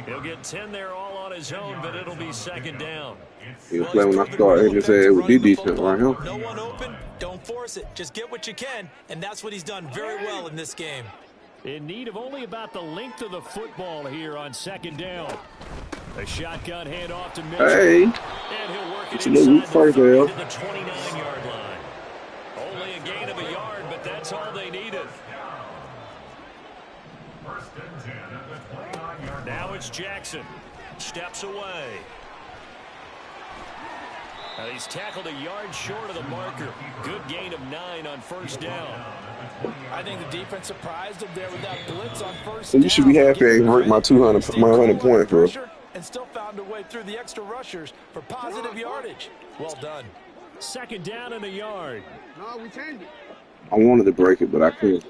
He'll get 10 there all on his own, but it'll be 2nd down. He was playing when I started. He just said it would be decent right here. No one open, don't force it. Just get what you can, and that's what he's done very well in this game. In need of only about the length of the football here on 2nd down. A shotgun handoff to Mitchell. Hey. And he'll work it It's a little inside the 30 there. to the 29-yard line. Only a gain of a yard, but that's all they needed. Now it's Jackson. Steps away. Now he's tackled a yard short of the marker. Good gain of 9 on 1st down. I think the defense surprised him there with that blitz on 1st So you should be happy I hurt my 100 point, bro. And still found a way through the extra rushers for positive yardage. Well done. 2nd down and a yard. No, we changed it. I wanted to break it, but I couldn't.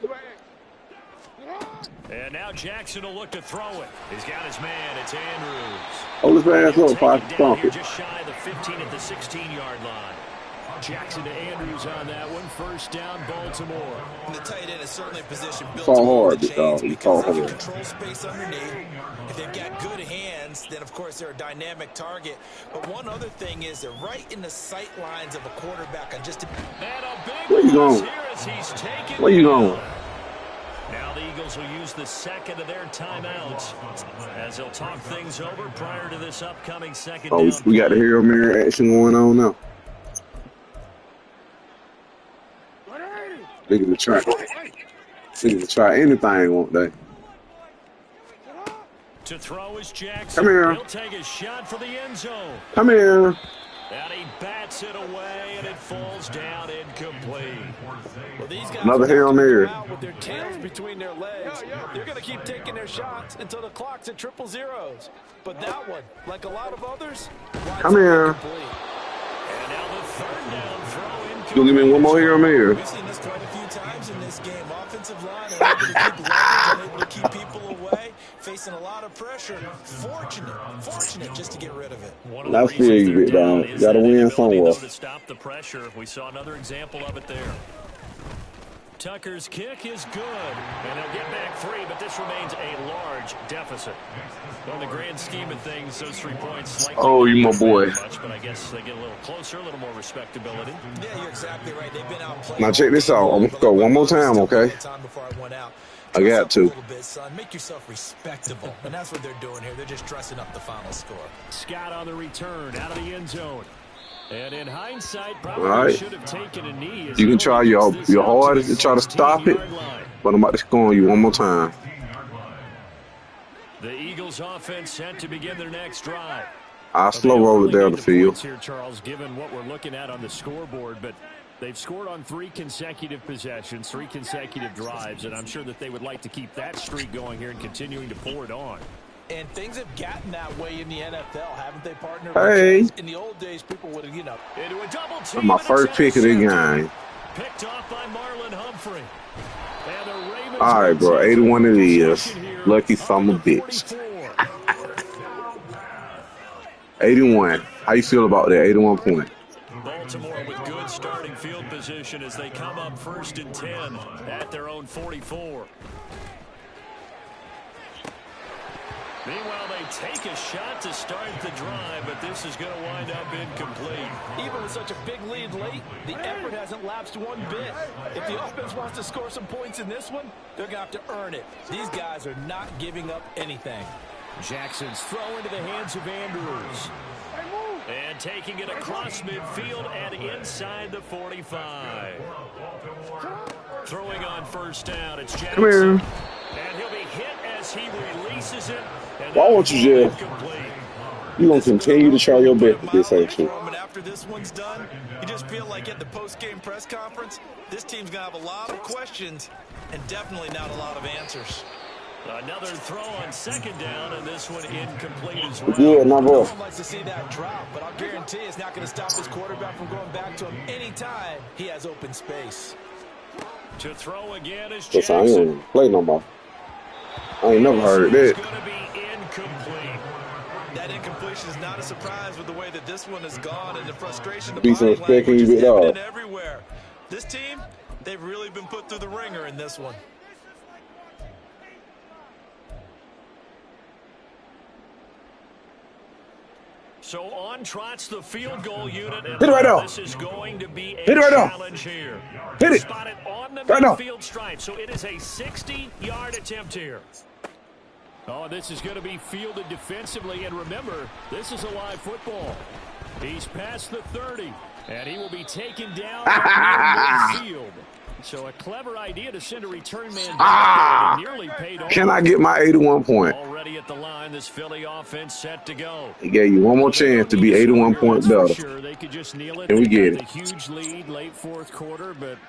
And now Jackson will look to throw it. He's got his man. It's Andrews. Hold his ass up, He'll take if it I down stomp here it. just shy of the 15 at the 16-yard line. Jackson to Andrews on that one. 1st down, Baltimore. And the tight end is certainly a position built Fall to hold hard, the big dog. chains You fall because they can hard. control space underneath. If they've got good hands, then of course they're a dynamic target. But one other thing is they're right in the sight lines of a quarterback on just a... And a big Where you loss going? here as he's taken Where you down. going? Now the Eagles will use the 2nd of their timeouts as they'll talk things over prior to this upcoming 2nd Oh, down. we got the Hail Mary action going on now. Niggas will try. Niggas will try anything, won't they? To throw is Jackson. Come here. He'll take a shot for the end zone. Come here. And he bats it away, and it falls down incomplete. Well, these guys Another Hail Mary. out with their tails between their legs. They're going to keep taking their shots until the clock's at 0-0s. But that one, like a lot of others, Come here. complete. And now the 3rd down throw incomplete. You give me one more Hail Mary. We've seen this quite a few times in this game. Offensive line are able to keep leverage, able to keep people away, facing a lot of pressure. Fortunate just to get rid of it. One of the I reasons feel you, they're big down dog. is Gotta that win inability, somewhere. though, to stop the pressure. We saw another example of it there. Tucker's kick is good. And they'll get back 3, but this remains a large deficit. On the grand scheme of things, those 3 points likely Oh, you my boy. much, but I guess they get a little closer, a little more respectability. Yeah, you're exactly right. They've been outplayed. Now check this out. I'm going to go one more time, okay? I got to. Make yourself respectable. And that's what they're doing here. They're just dressing up the final score. Scott on the return out of the end zone. And in hindsight, probably should have taken a knee. You can try your hardest to try to stop it, but I'm about to score on you one more time. The Eagles offense set to begin their next drive. I slow roll it down the field. Here, Charles, given what we're looking at on the scoreboard, but they've scored on 3 consecutive possessions, 3 consecutive drives, and I'm sure that they would like to keep that streak going here and continuing to pour it on. And things have gotten that way in the NFL, haven't they, partner? Hey. In the old days, people would have, Into a double That's team. my first pick of the game. Picked off by Marlon Humphrey. And the Ravens All right, bro. 81 it is. Lucky son of a bitch. 81. How you feel about that? 81 point. Baltimore with good starting field position as they come up 1st and 10 at their own 44. Meanwhile, they take a shot to start the drive, but this is going to wind up incomplete. Even with such a big lead late, the effort hasn't lapsed one bit. If the offense wants to score some points in this one, they're going to have to earn it. These guys are not giving up anything. Jackson's throw into the hands of Andrews. And taking it across midfield and inside the 45. Throwing on 1st down, it's Jackson. Come here. And he'll be hit as he releases it. Why won't you, Jeff? You're going to continue to try your best with this, ain't you? After this one's done, you just feel like at the post-game press conference, this team's going to have a lot of questions and definitely not a lot of answers. Another throw on 2nd down, and this one incomplete as well. Yeah, not No rough. one likes to see that drop, but I'll guarantee it's not going to stop his quarterback from going back to him anytime he has open space. To throw again is Yes, I Jackson. ain't play no more. I ain't never heard It's that. going to be incomplete. That incompletion is not a surprise with the way that this one has gone and the frustration. The Be some body respect language and you is get dog. evident everywhere. This team, they've really been put through the ringer in this one. So on trots the field goal unit. And Hit it right now. this is going to be a Hit it right now. challenge here. Hit it. Spotted on the Right now. midfield stripe. So it is a 60-yard attempt here. Oh, this is going to be fielded defensively. And remember, this is a live football. He's past the 30. And he will be taken down at midfield. So a clever idea to send a return man down there. It nearly paid off. Can I get my 81 point? Already at the line, this Philly offense set to go. He gave you one more chance to be 81 points better. Sure, they could just kneel it. And we get The it. huge lead late 4th quarter, but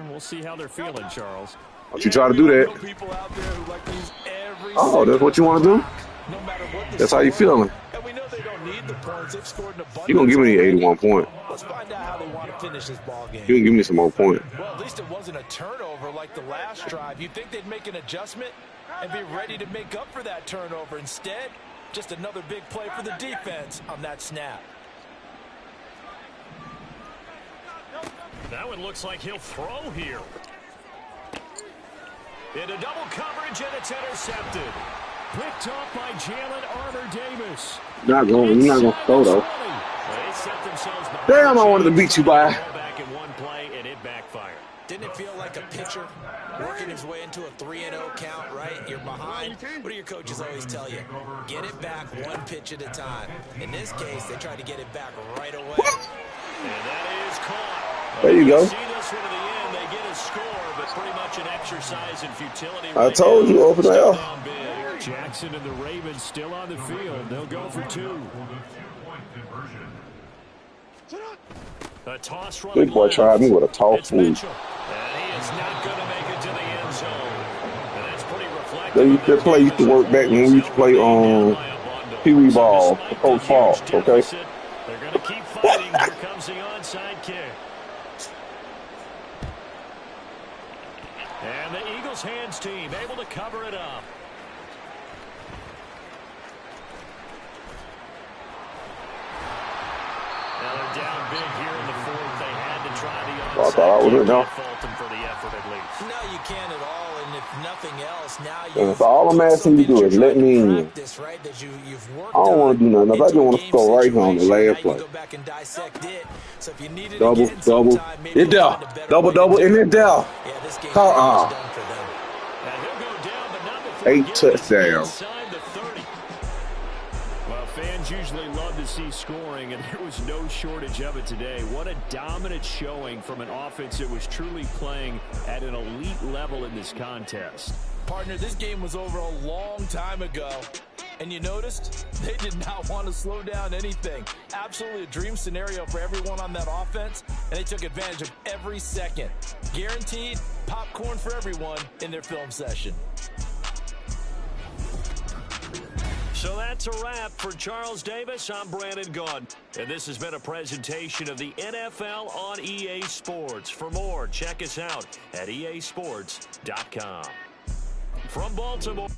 we'll see how they're feeling, Charles. Don't you try to do that. People out there who like to use every Oh, that's what you want to do? no matter what the That's how you score. feeling. And we know they don't need the points. They've scored an abundance. You going to give me the 81 point. Let's find out how they want to finish this ball game. You can give me some more points. Well, at least it wasn't a turnover like the last drive. You'd think they'd make an adjustment and be ready to make up for that turnover. Instead, just another big play for the defense on that snap. That one looks like he'll throw here. Into double coverage, and it's intercepted. Picked off by Jalen Armour-Davis. You're not going to throw, though. They set themselves behind. Damn, I wanted to beat you by. Back in one play, and it backfired. Didn't it feel like a pitcher working his way into a 3-0 count, right? You're behind. What do your coaches always tell you? Get it back one pitch at a time. In this case, they tried to get it back right away. And that is caught. There you go. See this one to the end. They get a score, but pretty much an exercise in futility. I told you, open it up. Down big. Jackson and the Ravens still on the field. They'll go for 2. A toss running Big boy left. tried me with a toss It's move. Mitchell. And he is not going to make it to the end zone. And that's pretty reflective. That play used to work back when we used to play Pee Wee ball, the Coach Paul, okay? They're going to keep fighting. Here comes the onside kick. And the Eagles hands team able to cover it up. Now they're down big here in the 4th. They had to I thought I was in there. Fault him for the effort at least. No, you can't at all. And if nothing else, now And if all I'm asking you to do is let me in. practice, right, that you've worked I don't want to do nothing else. I just want to score right here on the last play. go back and dissect it. So if you needed Double, again double. sometime, maybe It there. find a better Double, way to double. do And it. it there. Yeah, this game is done for them. And he'll go down, but not before 8 getting touchdowns. inside the 30. Well, fans usually love to see scoring, and there was no shortage of it today. What a dominant showing from an offense that was truly playing at an elite level in this contest. Partner, this game was over a long time ago. And you noticed they did not want to slow down anything. Absolutely a dream scenario for everyone on that offense, and they took advantage of every second. Guaranteed popcorn for everyone in their film session. So that's a wrap for Charles Davis. I'm Brandon Gaudin, and this has been a presentation of the NFL on EA Sports. For more, check us out at easports.com. From Baltimore.